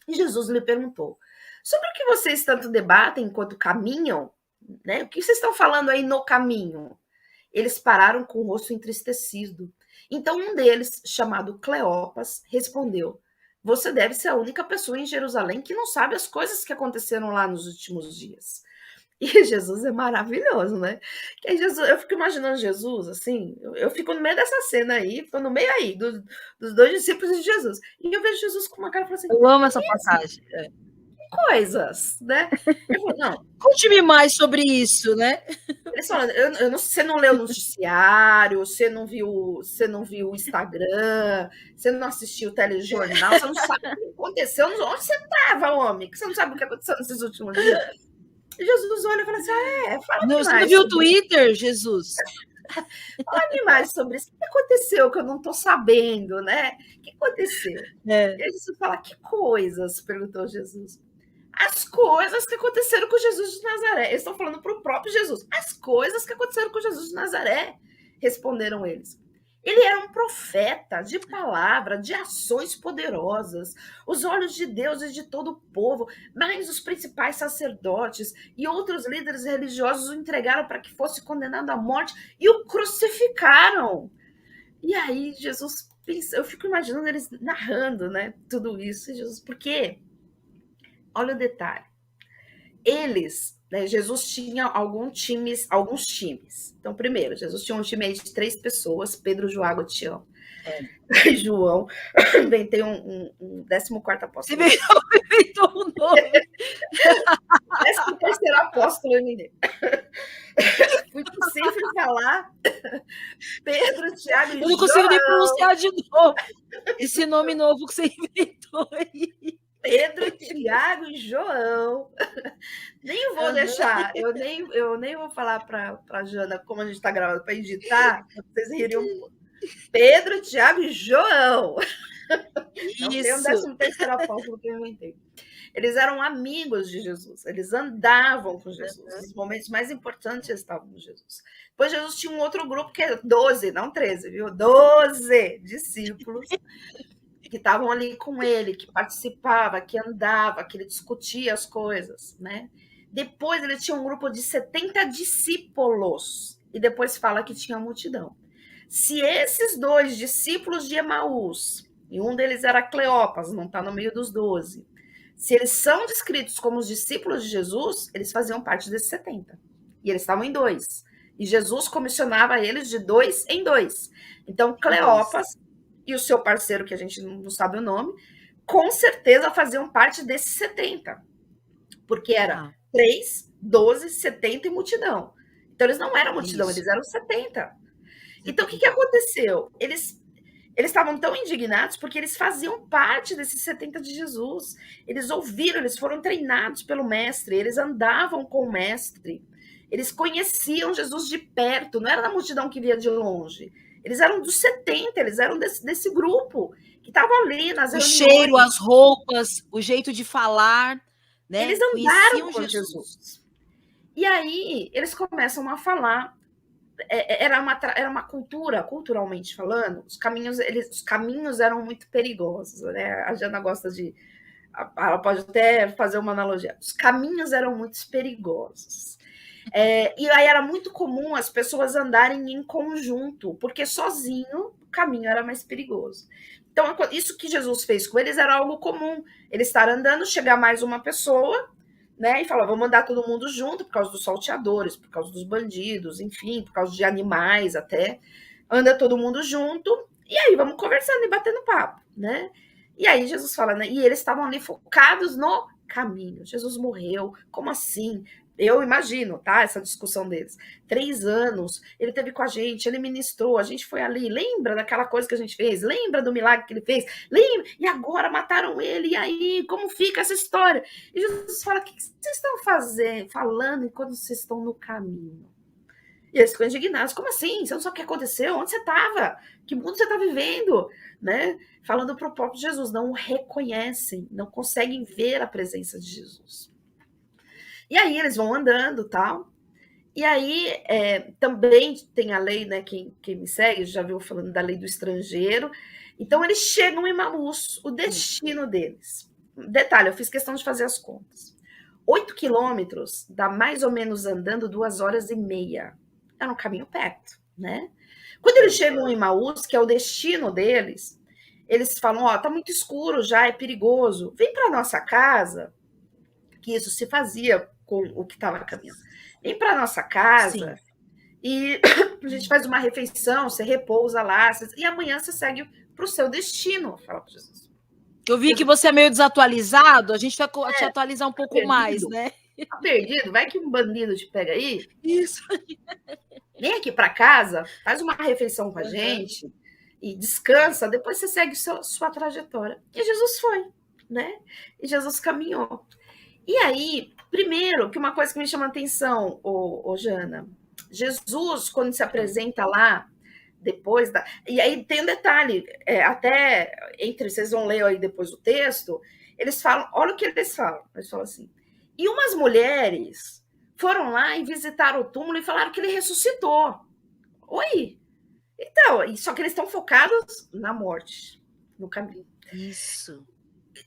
E Jesus lhe perguntou: sobre o que vocês tanto debatem enquanto caminham? Né? O que vocês estão falando aí no caminho? Eles pararam com o rosto entristecido. Então um deles, chamado Cleopas, respondeu: você deve ser a única pessoa em Jerusalém que não sabe as coisas que aconteceram lá nos últimos dias. E Jesus é maravilhoso, né? Que Jesus, eu fico imaginando Jesus, assim, eu fico no meio dessa cena aí, fico no meio aí, dos 2 discípulos de Jesus. E eu vejo Jesus com uma cara e falo assim: eu amo essa passagem. Coisas, né? Eu falo, não. Conte-me mais sobre isso, né? Eles falam, você não leu o noticiário, você não viu o Instagram, você não assistiu o telejornal, você não sabe o que aconteceu, onde você estava, homem, que você não sabe o que aconteceu nesses últimos dias. E Jesus olha e fala assim: fala não, você não viu o Twitter, Jesus? Fala mais sobre isso. O que aconteceu que eu não estou sabendo, né? O que aconteceu? E aí Jesus fala: que coisas? Perguntou Jesus. As coisas que aconteceram com Jesus de Nazaré. Eles estão falando para o próprio Jesus. As coisas que aconteceram com Jesus de Nazaré, responderam eles. Ele era um profeta de palavra, de ações poderosas. Os olhos de Deus e de todo o povo, mas os principais sacerdotes e outros líderes religiosos o entregaram para que fosse condenado à morte e o crucificaram. E aí Jesus pensa, eu fico imaginando eles narrando, né, tudo isso. Jesus, por quê? Olha o detalhe. Eles, né, Jesus tinha alguns times. Então, primeiro, Jesus tinha um time aí de 3 pessoas, Pedro, João e Tião. João, inventei um 14º apóstolo. Você inventou um nome. 13º apóstolo, eu me fui possível falar Pedro, Tiago e João. Eu não consigo nem pronunciar de novo esse nome novo que você inventou aí. Pedro, Tiago e João. Nem vou deixar, eu nem vou falar para a Jana como a gente está gravando para editar, vocês ririam. Pedro, Tiago e João. Não tem um 13º apóstolo que eu inventei. Eles eram amigos de Jesus, eles andavam com Jesus. Nos momentos mais importantes eles estavam com Jesus. Depois Jesus tinha um outro grupo que é 12, não 13, viu? 12 discípulos que estavam ali com ele, que participava, que andava, que ele discutia as coisas, né? Depois ele tinha um grupo de 70 discípulos, e depois fala que tinha multidão. Se esses 2 discípulos de Emaús, e um deles era Cleopas, não está no meio dos 12, se eles são descritos como os discípulos de Jesus, eles faziam parte desses 70. E eles estavam em 2. E Jesus comissionava eles de 2 em 2. Então, Cleopas e o seu parceiro, que a gente não sabe o nome, com certeza faziam parte desses 70. Porque era 3, 12, 70 e multidão. Então, eles não eram multidão, eles eram 70. Então, o que aconteceu? Eles estavam tão indignados porque eles faziam parte desses 70 de Jesus. Eles ouviram, eles foram treinados pelo mestre, eles andavam com o mestre, eles conheciam Jesus de perto, não era da multidão que via de longe. Eles eram dos 70, eles eram desse grupo que estava ali nas reuniões. O cheiro, as roupas, o jeito de falar, né? Eles andaram com Jesus. E aí, eles começam a falar. Era uma cultura, culturalmente falando, os caminhos eram muito perigosos, né? A Jana gosta de... Ela pode até fazer uma analogia. Os caminhos eram muito perigosos. E aí era muito comum as pessoas andarem em conjunto, porque sozinho o caminho era mais perigoso. Então, isso que Jesus fez com eles era algo comum. Ele estar andando, chegar mais uma pessoa, né, e falar, vamos andar todo mundo junto, por causa dos salteadores, por causa dos bandidos, enfim, por causa de animais até. Anda todo mundo junto, e aí vamos conversando e batendo papo, né? E aí Jesus fala, né? E eles estavam ali focados no caminho. Jesus morreu, como assim? Eu imagino, tá? Essa discussão deles. 3 anos, ele teve com a gente, ele ministrou, a gente foi ali. Lembra daquela coisa que a gente fez? Lembra do milagre que ele fez? Lembra? E agora mataram ele, e aí? Como fica essa história? E Jesus fala, o que vocês estão falando enquanto vocês estão no caminho? E eles ficam indignados. Como assim? Você não sabe o que aconteceu? Onde você estava? Que mundo você está vivendo? Né? Falando para o próprio Jesus. Não o reconhecem, não conseguem ver a presença de Jesus. E aí eles vão andando, tal. E aí também tem a lei, né? Quem me segue já viu falando da lei do estrangeiro. Então eles chegam em Emaús, o destino deles. Detalhe, eu fiz questão de fazer as contas. 8 quilômetros dá mais ou menos andando 2h30. Era um caminho perto, né? Quando eles chegam em Emaús, que é o destino deles, eles falam, tá muito escuro já, é perigoso. Vem para nossa casa, que isso se fazia com o que estava caminhando. Vem para nossa casa. Sim. E a gente faz uma refeição, você repousa lá, e amanhã você segue para o seu destino, fala para Jesus. Eu vi que você é meio desatualizado, a gente vai te atualizar um pouco mais, né? Tá perdido? Vai que um bandido te pega aí. Isso. Vem aqui para casa, faz uma refeição com a gente e descansa, depois você segue sua trajetória. E Jesus foi, né? E Jesus caminhou. E aí, primeiro, que uma coisa que me chama a atenção, Jana, Jesus, quando se apresenta lá, depois da... E aí tem um detalhe, até entre, vocês vão ler aí depois o texto, eles falam, olha o que eles falam assim, e umas mulheres foram lá e visitaram o túmulo e falaram que ele ressuscitou. Oi? Então, só que eles estão focados na morte, no caminho. Isso.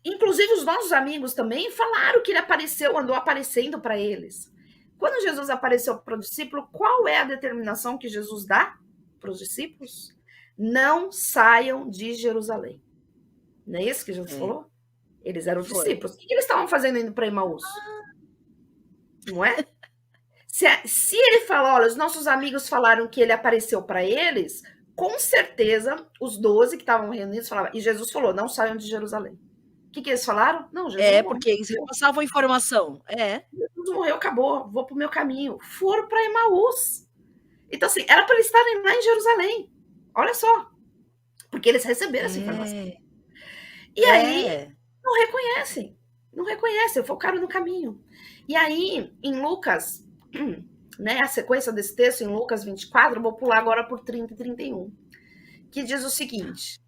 Inclusive, os nossos amigos também falaram que ele apareceu, andou aparecendo para eles. Quando Jesus apareceu para o discípulo, qual é a determinação que Jesus dá para os discípulos? Não saiam de Jerusalém. Não é isso que Jesus falou? Eles eram discípulos. O que eles estavam fazendo indo para Emaús? Não é? Se ele falou, olha, os nossos amigos falaram que ele apareceu para eles, com certeza os 12 que estavam reunidos falavam, e Jesus falou, não saiam de Jerusalém. O que eles falaram? Não, Jesus morreu. Porque eles passavam informação. Jesus morreu, acabou, vou para o meu caminho. Foram para Emaús. Então, assim, era para eles estarem lá em Jerusalém. Olha só. Porque eles receberam essa informação. E aí, não reconhecem, focaram no caminho. E aí, em Lucas, né, a sequência desse texto, em Lucas 24, eu vou pular agora por 30 e 31, que diz o seguinte,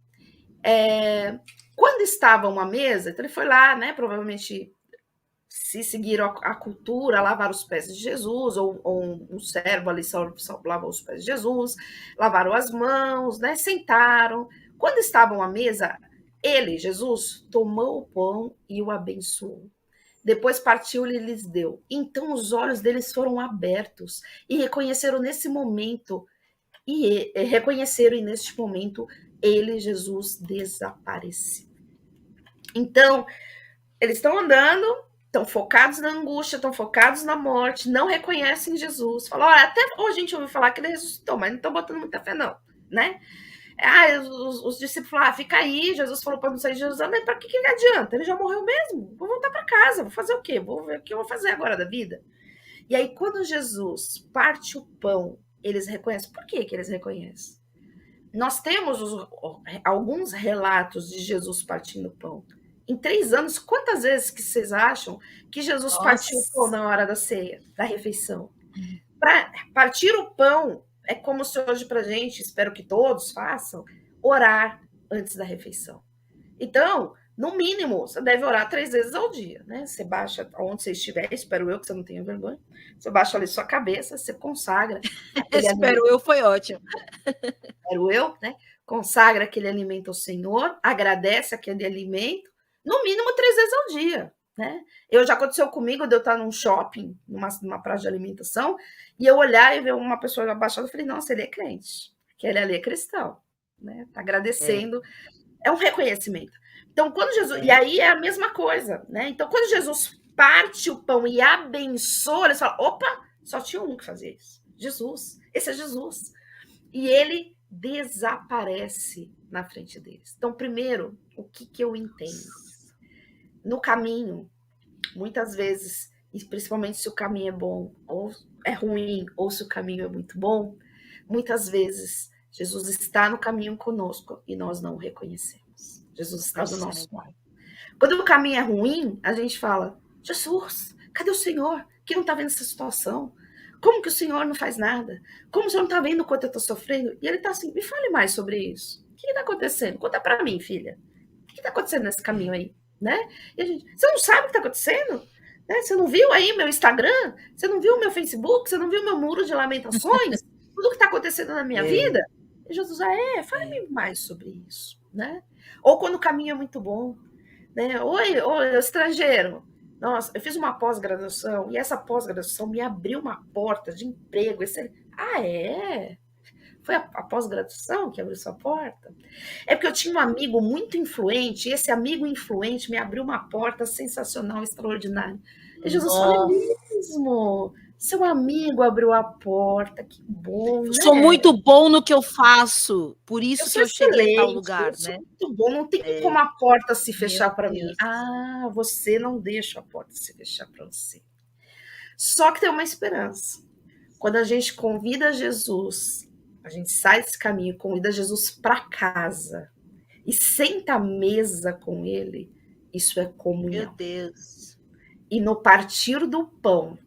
quando estavam à mesa, então ele foi lá, né, provavelmente se seguiram a cultura, lavaram os pés de Jesus, ou um servo ali só lavou os pés de Jesus, lavaram as mãos, né, sentaram. Quando estavam à mesa, ele, Jesus, tomou o pão e o abençoou. Depois partiu-lhe e lhes deu. Então os olhos deles foram abertos e reconheceram nesse momento, e neste momento, ele, Jesus, desapareceu. Então, eles estão andando, estão focados na angústia, estão focados na morte, não reconhecem Jesus. Falam, olha, até hoje a gente ouviu falar que ele ressuscitou, mas não estão botando muita fé, não, né? Os discípulos falaram, fica aí, Jesus falou para não sair de Jerusalém, para que adianta? Ele já morreu mesmo, vou voltar para casa, vou fazer o quê? Vou ver o que eu vou fazer agora da vida. E aí, quando Jesus parte o pão, eles reconhecem. Por que eles reconhecem? Nós temos alguns relatos de Jesus partindo o pão. Em 3 anos, quantas vezes que vocês acham que Jesus partiu o pão na hora da ceia, da refeição? Para partir o pão, é como se hoje para a gente, espero que todos façam, orar antes da refeição. Então, no mínimo, você deve orar 3 vezes ao dia, né? Você baixa onde você estiver, espero eu que você não tenha vergonha. Você baixa ali sua cabeça, você consagra. Espero eu, foi ótimo. Espero eu, né? Consagra aquele alimento ao Senhor, agradece aquele alimento, no mínimo 3 vezes ao dia, né? Já aconteceu comigo de eu estar num shopping, numa praça de alimentação, e eu olhar e ver uma pessoa abaixada, eu falei, nossa, ele é crente, que ele ali é cristão, né? Tá agradecendo. É um reconhecimento. Então, quando Jesus. E aí é a mesma coisa, né? Então, quando Jesus parte o pão e abençoa, eles falam: opa, só tinha um que fazia isso. Jesus. Esse é Jesus. E ele desaparece na frente deles. Então, primeiro, o que eu entendo? No caminho, muitas vezes, e principalmente se o caminho é bom ou é ruim, ou se o caminho é muito bom, muitas vezes Jesus está no caminho conosco e nós não o reconhecemos. Jesus está do nosso lado. Quando o caminho é ruim, a gente fala, Jesus, cadê o Senhor que não está vendo essa situação? Como que o Senhor não faz nada? Como o Senhor não está vendo o quanto eu estou sofrendo? E ele está assim, me fale mais sobre isso. O que está acontecendo? Conta para mim, filha. O que está acontecendo nesse caminho aí? Né? E a gente, você não sabe o que está acontecendo? Né? Você não viu aí meu Instagram? Você não viu meu Facebook? Você não viu meu muro de lamentações? Tudo que está acontecendo na minha vida? E Jesus, fale-me mais sobre isso. Né? Ou quando o caminho é muito bom. Né? Oi, estrangeiro. Nossa, eu fiz uma pós-graduação e essa pós-graduação me abriu uma porta de emprego. Foi a pós-graduação que abriu sua porta? É porque eu tinha um amigo muito influente, e esse amigo influente me abriu uma porta sensacional, extraordinária. E Jesus falou, mesmo, seu amigo abriu a porta, que bom, né? Sou muito bom no que eu faço, por isso que eu cheguei a tal lugar, né? Muito bom, não tem como a porta se fechar para mim. Você não deixa a porta se fechar para você. Só que tem uma esperança. Quando a gente convida Jesus, a gente sai desse caminho, convida Jesus para casa e senta à mesa com ele, isso é comunhão. Meu Deus. E no partir do pão,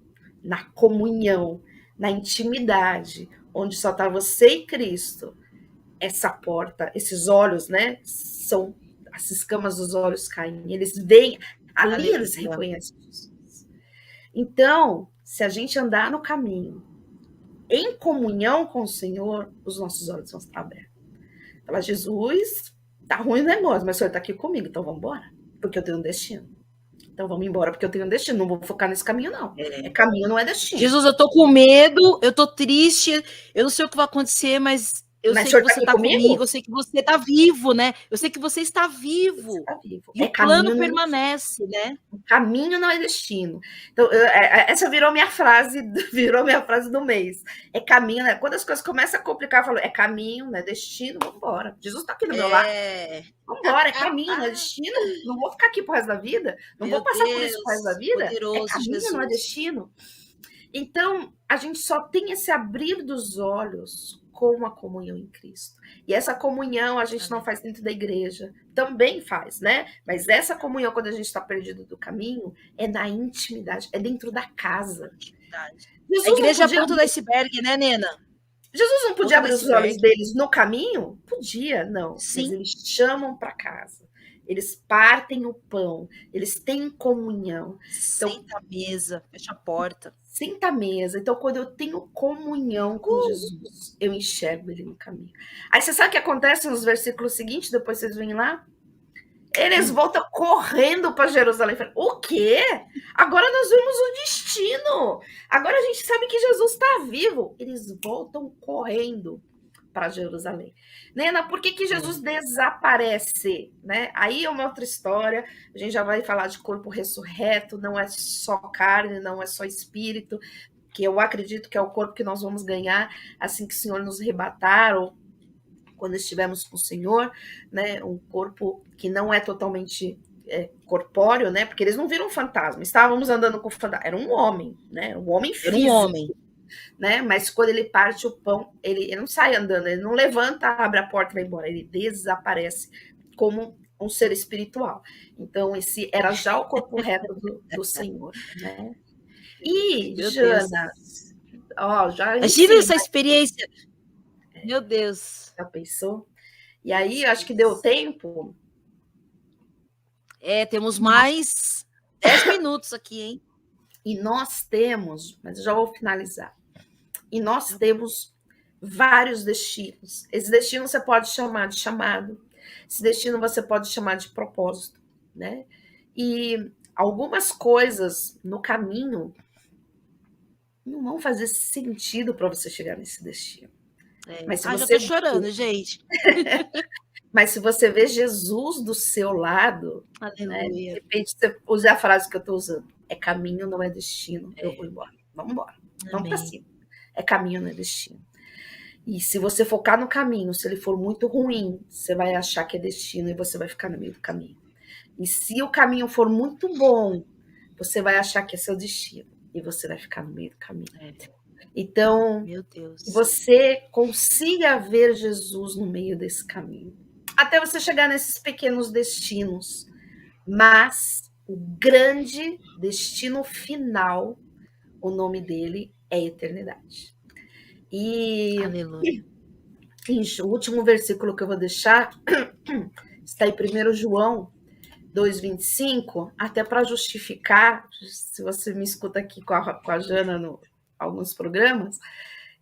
na comunhão, na intimidade, onde só está você e Cristo, essa porta, esses olhos, né, são as escamas dos olhos caem, eles veem, ali eles reconhecem Jesus. Então, se a gente andar no caminho, em comunhão com o Senhor, os nossos olhos vão estar abertos. Fala, Jesus, tá ruim o negócio, mas o Senhor tá aqui comigo, então vamos embora, porque eu tenho um destino. Então vamos embora, porque eu tenho um destino, não vou focar nesse caminho, não. Caminho, não é destino. Jesus, eu tô com medo, eu tô triste, eu não sei o que vai acontecer, mas eu sei que você tá comigo, eu sei que você tá vivo, né? Eu sei que você está vivo. Você tá vivo. E o plano permanece, né? O caminho não é destino. Então, essa virou minha frase do mês. É caminho, né? Quando as coisas começam a complicar, eu falo, é caminho, não é destino, vamos embora. Jesus tá aqui do meu lado. Vamos embora, é caminho, não é destino. Não vou ficar aqui pro resto da vida. Não vou passar por isso pro resto da vida. É caminho, Jesus. Não é destino. Então, a gente só tem esse abrir dos olhos com a comunhão em Cristo. E essa comunhão a gente não faz dentro da igreja. Também faz, né? Mas essa comunhão, quando a gente está perdido do caminho, é na intimidade, é dentro da casa. A igreja é a ponta do iceberg, né, Nena? Jesus não podia abrir os olhos deles no caminho? Podia, não. Sim. Mas eles chamam para casa. Eles partem o pão, eles têm comunhão. Então, senta a mesa, fecha a porta. Senta a mesa. Então, quando eu tenho comunhão com Jesus, eu enxergo ele no caminho. Aí você sabe o que acontece nos versículos seguintes, depois vocês vêm lá? Eles voltam correndo para Jerusalém. O quê? Agora nós vemos o destino. Agora a gente sabe que Jesus está vivo. Eles voltam correndo para Jerusalém. Nena, por que Jesus desaparece? Né? Aí é uma outra história, a gente já vai falar de corpo ressurreto, não é só carne, não é só espírito, que eu acredito que é o corpo que nós vamos ganhar assim que o Senhor nos arrebatar, ou quando estivermos com o Senhor, né? Um corpo que não é totalmente corpóreo, né? Porque eles não viram fantasma, estávamos andando com fantasma, era um homem, né? Um homem físico. Era um homem. Né? Mas quando ele parte o pão, ele não sai andando, ele não levanta, abre a porta e vai embora, ele desaparece como um ser espiritual. Então, esse era já o corpo reto do Senhor. Né? E, Jana, imagina essa experiência. Meu Deus. Já pensou? E aí, acho que deu tempo. Temos mais 10 minutos aqui, hein? E nós temos, mas eu já vou finalizar. E nós temos vários destinos. Esse destino você pode chamar de chamado. Esse destino você pode chamar de propósito, né? E algumas coisas no caminho não vão fazer sentido para você chegar nesse destino. Mas se já você tô chorando, gente. Mas se você vê Jesus do seu lado, né, de repente você usa a frase que eu estou usando. É caminho, não é destino. Eu vou embora. Vamos embora. Vamos para cima. É caminho, não é destino. E se você focar no caminho, se ele for muito ruim, você vai achar que é destino e você vai ficar no meio do caminho. E se o caminho for muito bom, você vai achar que é seu destino e você vai ficar no meio do caminho. Então, meu Deus, você consiga ver Jesus no meio desse caminho, até você chegar nesses pequenos destinos. Mas o grande destino final, o nome dele é eternidade. E aleluia. O último versículo que eu vou deixar está em 1 João 2,25, até para justificar, se você me escuta aqui com a Jana no alguns programas,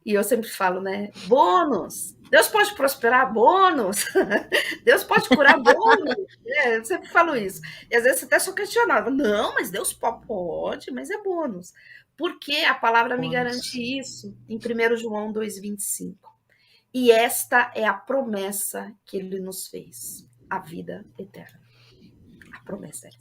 e eu sempre falo, né? Bônus! Deus pode prosperar, bônus! Deus pode curar, bônus! Eu sempre falo isso. E às vezes você até só questionava, não, mas Deus pode, mas é bônus. Porque a palavra me garante isso em 1 João 2,25. E esta é a promessa que ele nos fez, a vida eterna. A promessa é essa.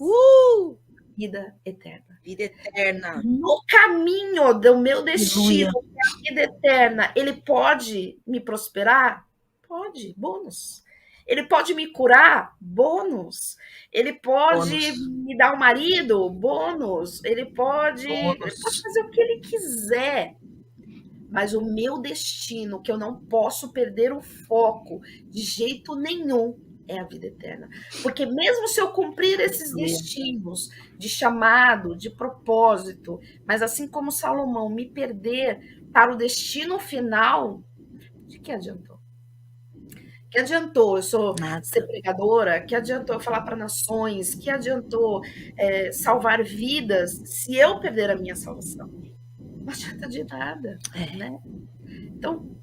Vida eterna. Vida eterna. No caminho do meu destino, a vida eterna, ele pode me prosperar? Pode, bônus. Ele pode me curar? Bônus. Ele pode me dar um marido? Bônus. Ele pode fazer o que ele quiser. Mas o meu destino, que eu não posso perder o foco de jeito nenhum, é a vida eterna. Porque mesmo se eu cumprir esses destinos de chamado, de propósito, mas assim como Salomão, me perder para o destino final, de que adiantou? Que adiantou eu ser pregadora? Que adiantou eu falar para nações? Que adiantou salvar vidas se eu perder a minha salvação? Não adianta de nada, né? Então,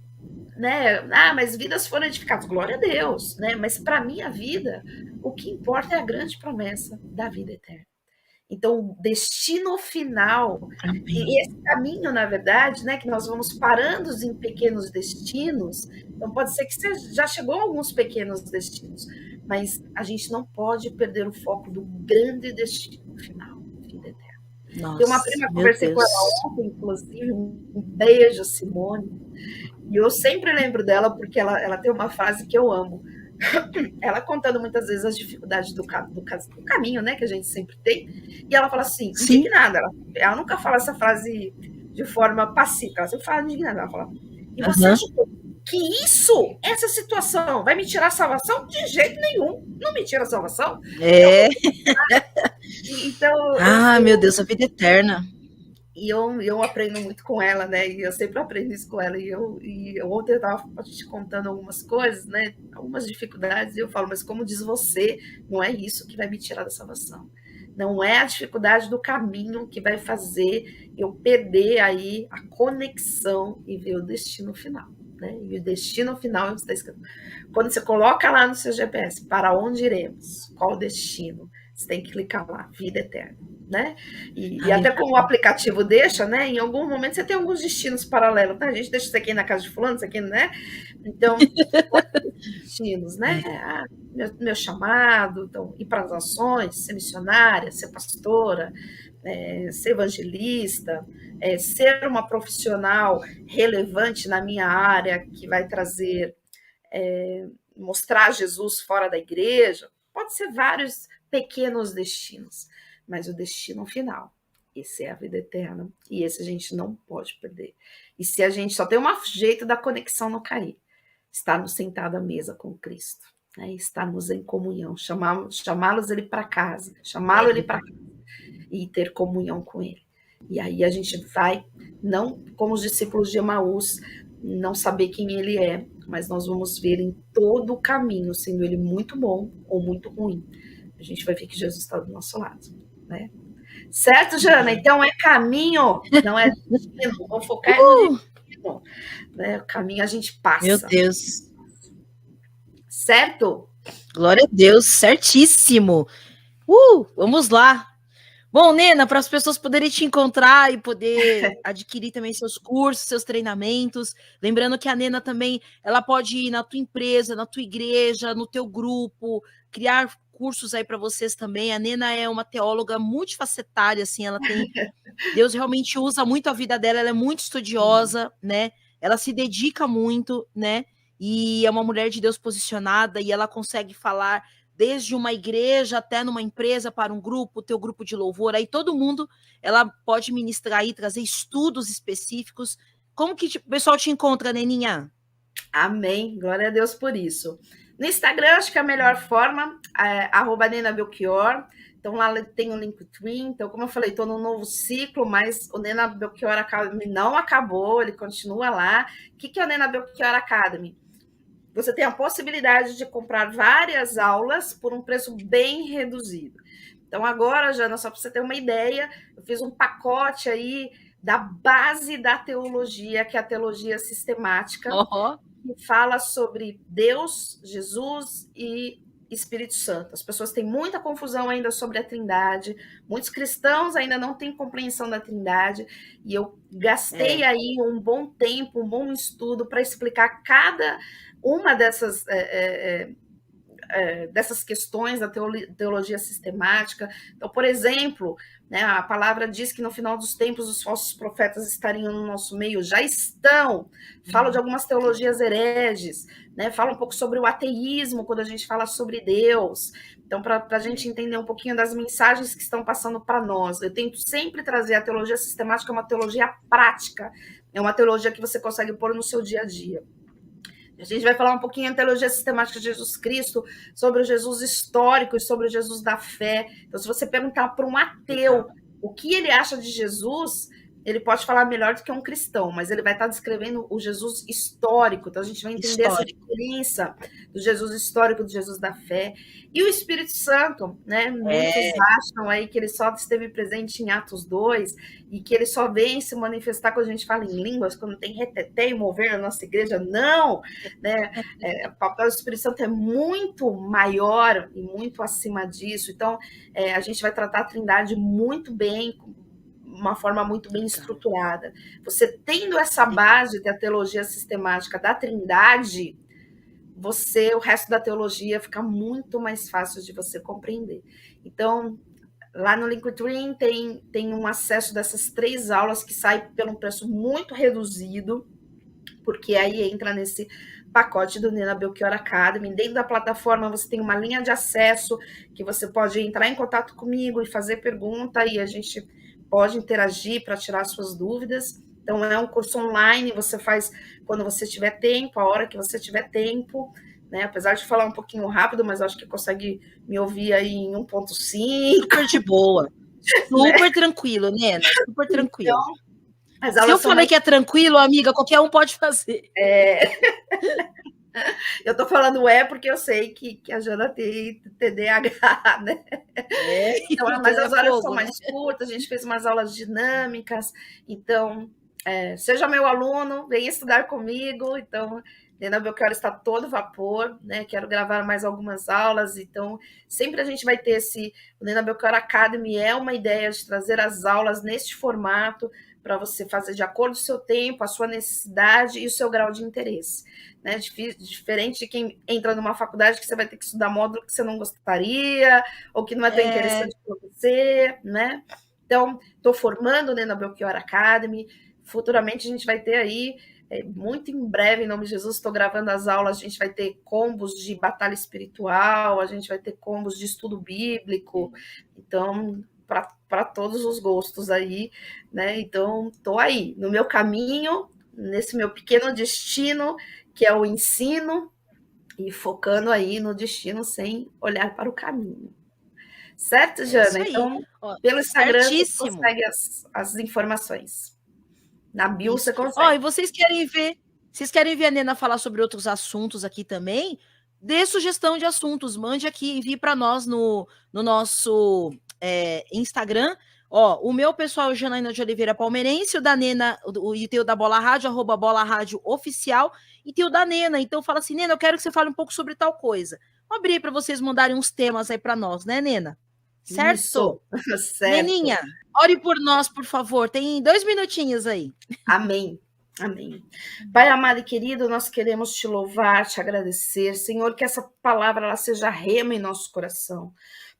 né? Mas vidas foram edificadas, glória a Deus, né? Mas para minha vida, o que importa é a grande promessa da vida eterna. Então, o destino final, e esse caminho, na verdade, né, que nós vamos parando em pequenos destinos, então pode ser que você já chegou a alguns pequenos destinos, mas a gente não pode perder o foco do grande destino final, vida eterna. Nossa, tem uma prima que conversei com ela ontem, inclusive, um beijo, Simone, e eu sempre lembro dela porque ela tem uma frase que eu amo. Ela contando muitas vezes as dificuldades do caminho, né, que a gente sempre tem, e ela fala assim, indignada, ela nunca fala essa frase de forma pacífica, ela sempre fala indignada, ela fala, e você acha que isso, essa situação, vai me tirar a salvação? De jeito nenhum, não me tira a salvação. Então, meu Deus, a vida eterna. E eu aprendo muito com ela, né? E eu sempre aprendo isso com ela. E ontem eu estava te contando algumas coisas, né? Algumas dificuldades, e eu falo, mas como diz você, não é isso que vai me tirar da salvação. Não é a dificuldade do caminho que vai fazer eu perder aí a conexão e ver o destino final, né? E o destino final está escrito. Quando você coloca lá no seu GPS, para onde iremos? Qual o destino? Você tem que clicar lá, vida eterna. Né? E até como o aplicativo deixa, né? Em algum momento você tem alguns destinos paralelos, né? A gente deixa isso aqui na casa de fulano, isso aqui, né? Então, destinos, né? Meu chamado, então, ir para as nações, ser missionária, ser pastora, ser evangelista, ser uma profissional relevante na minha área, que vai trazer, mostrar Jesus fora da igreja, pode ser vários pequenos destinos. Mas o destino final, esse é a vida eterna, e esse a gente não pode perder. E se a gente só tem um jeito da conexão não cair, estarmos sentados à mesa com Cristo, né? Estarmos em comunhão, chamá-los ele para casa, chamá-lo ele para casa e ter comunhão com ele. E aí a gente vai, não como os discípulos de Emaús, não saber quem ele é, mas nós vamos ver em todo o caminho, sendo ele muito bom ou muito ruim. A gente vai ver que Jesus está do nosso lado, né? Certo, Jana? Então é caminho, não é destino. Vou focar no destino. Né? O caminho a gente passa. Meu Deus. Certo? Glória a Deus, certíssimo. Vamos lá. Bom, Nena, para as pessoas poderem te encontrar e poder adquirir também seus cursos, seus treinamentos, lembrando que a Nena também, ela pode ir na tua empresa, na tua igreja, no teu grupo, criar cursos aí para vocês também. A Nena é uma teóloga multifacetária, assim, ela tem... Deus realmente usa muito a vida dela, ela é muito estudiosa, né? Ela se dedica muito, né? E é uma mulher de Deus posicionada e ela consegue falar desde uma igreja até numa empresa para um grupo, teu grupo de louvor, aí todo mundo, ela pode ministrar aí, trazer estudos específicos. Como que o pessoal te encontra, Neninha? Amém, glória a Deus por isso. No Instagram, acho que a melhor forma é @NenaBelchior. Então lá tem o Linktree. Então, como eu falei, estou num novo ciclo, mas o Nena Belchior Academy não acabou, ele continua lá. O que é o Nena Belchior Academy? Você tem a possibilidade de comprar várias aulas por um preço bem reduzido. Então, agora, Jana, só para você ter uma ideia, eu fiz um pacote aí da base da teologia, que é a teologia sistemática, que fala sobre Deus, Jesus e Espírito Santo. As pessoas têm muita confusão ainda sobre a Trindade, muitos cristãos ainda não têm compreensão da Trindade, e eu gastei aí um bom tempo, um bom estudo para explicar cada uma dessas questões da teologia sistemática. Então, por exemplo, né, a palavra diz que no final dos tempos os falsos profetas estariam no nosso meio, já estão. Fala de algumas teologias hereges, né, fala um pouco sobre o ateísmo quando a gente fala sobre Deus. Então, para a gente entender um pouquinho das mensagens que estão passando para nós, eu tento sempre trazer a teologia sistemática, uma teologia prática, é uma teologia que você consegue pôr no seu dia a dia. A gente vai falar um pouquinho da teologia sistemática de Jesus Cristo, sobre o Jesus histórico e sobre o Jesus da fé. Então, se você perguntar para um ateu o que ele acha de Jesus, ele pode falar melhor do que um cristão, mas ele vai estar descrevendo o Jesus histórico. Então, a gente vai entender essa diferença do Jesus histórico, do Jesus da fé. E o Espírito Santo, né? Muitos acham aí que ele só esteve presente em Atos 2 e que ele só vem se manifestar quando a gente fala em línguas, quando tem reteté e mover na nossa igreja. Não! Né? O papel do Espírito Santo é muito maior e muito acima disso. Então, a gente vai tratar a Trindade muito bem, uma forma muito bem estruturada. Você tendo essa base da teologia sistemática da Trindade, o resto da teologia fica muito mais fácil de você compreender. Então, lá no Linktree tem um acesso dessas 3 aulas que sai por um preço muito reduzido, porque aí entra nesse pacote do Nena Belchior Academy. Dentro da plataforma você tem uma linha de acesso que você pode entrar em contato comigo e fazer pergunta, e a gente pode interagir para tirar suas dúvidas. Então, é um curso online, você faz quando você tiver tempo, a hora que você tiver tempo, né? Apesar de falar um pouquinho rápido, mas acho que consegue me ouvir aí em 1.5. Super de boa. Super né? Tranquilo, Nena. Super tranquilo. Então, se eu falei que é tranquilo, amiga, qualquer um pode fazer. Eu tô falando porque eu sei que a Jana tem TDAH, né? Então, mas as horas são mais curtas, a gente fez umas aulas dinâmicas, então, seja meu aluno, venha estudar comigo. Então, Nena Belchior está todo vapor, né? Quero gravar mais algumas aulas, então sempre a gente vai ter o Nena Belchior Academy é uma ideia de trazer as aulas neste formato, para você fazer de acordo com o seu tempo, a sua necessidade e o seu grau de interesse. Né? Diferente de quem entra numa faculdade que você vai ter que estudar módulo que você não gostaria, ou que não é tão interessante para você, né? Então, estou formando, né, na Belchior Academy. Futuramente a gente vai ter aí, muito em breve, em nome de Jesus, estou gravando as aulas, a gente vai ter combos de batalha espiritual, a gente vai ter combos de estudo bíblico. Então, para todos os gostos aí, né? Então, estou aí, no meu caminho, nesse meu pequeno destino, que é o ensino, e focando aí no destino sem olhar para o caminho. Certo, Jana? Então, pelo Instagram, você consegue as informações. Na bio, você consegue. E vocês querem ver Vocês querem ver a Nena falar sobre outros assuntos aqui também? Dê sugestão de assuntos, mande aqui, envie para nós no nosso Instagram. Ó, o meu pessoal é o Janaína de Oliveira Palmeirense, o da Nena, e tem o da Bola Rádio, @ Bola Rádio Oficial, e tem o da Nena. Então fala assim, Nena, eu quero que você fale um pouco sobre tal coisa. Vou abrir para vocês mandarem uns temas aí para nós, né, Nena? Certo? Isso, certo. Neninha, ore por nós, por favor. Tem 2 minutinhos aí. Amém. Amém. Pai amado e querido, nós queremos te louvar, te agradecer. Senhor, que essa palavra ela seja rema em nosso coração.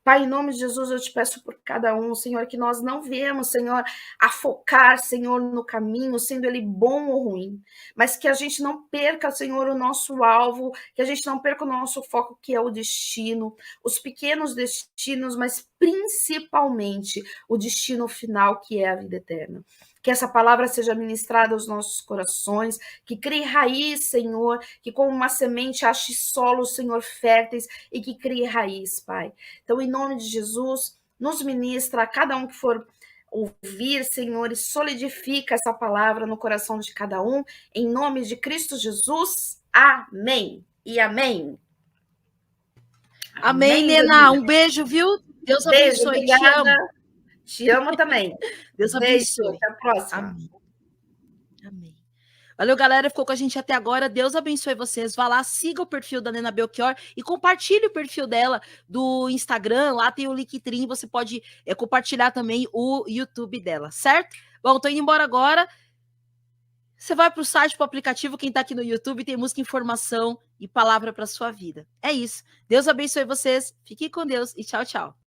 Pai, em nome de Jesus, eu te peço por cada um, Senhor, que nós não viemos, Senhor, a focar, Senhor, no caminho, sendo ele bom ou ruim, mas que a gente não perca, Senhor, o nosso alvo, que a gente não perca o nosso foco, que é o destino, os pequenos destinos, mas principalmente o destino final, que é a vida eterna. Que essa palavra seja ministrada aos nossos corações, que crie raiz, Senhor, que como uma semente ache solos, Senhor, férteis e que crie raiz, Pai. Então, em nome de Jesus, nos ministra a cada um que for ouvir, Senhor, e solidifica essa palavra no coração de cada um, em nome de Cristo Jesus. Amém e amém. Amém, Nena. Um beijo, viu? Deus abençoe. Obrigada. Te amo. Te amo também. Deus abençoe. Beijo, até a próxima. Amém. Amém. Valeu, galera. Ficou com a gente até agora. Deus abençoe vocês. Vá lá, siga o perfil da Nena Belchior e compartilhe o perfil dela do Instagram. Lá tem o Linktree. Você pode compartilhar também o YouTube dela, certo? Bom, tô indo embora agora. Você vai para o site, para o aplicativo. Quem está aqui no YouTube tem música, informação e palavra para sua vida. É isso. Deus abençoe vocês. Fiquem com Deus e tchau, tchau.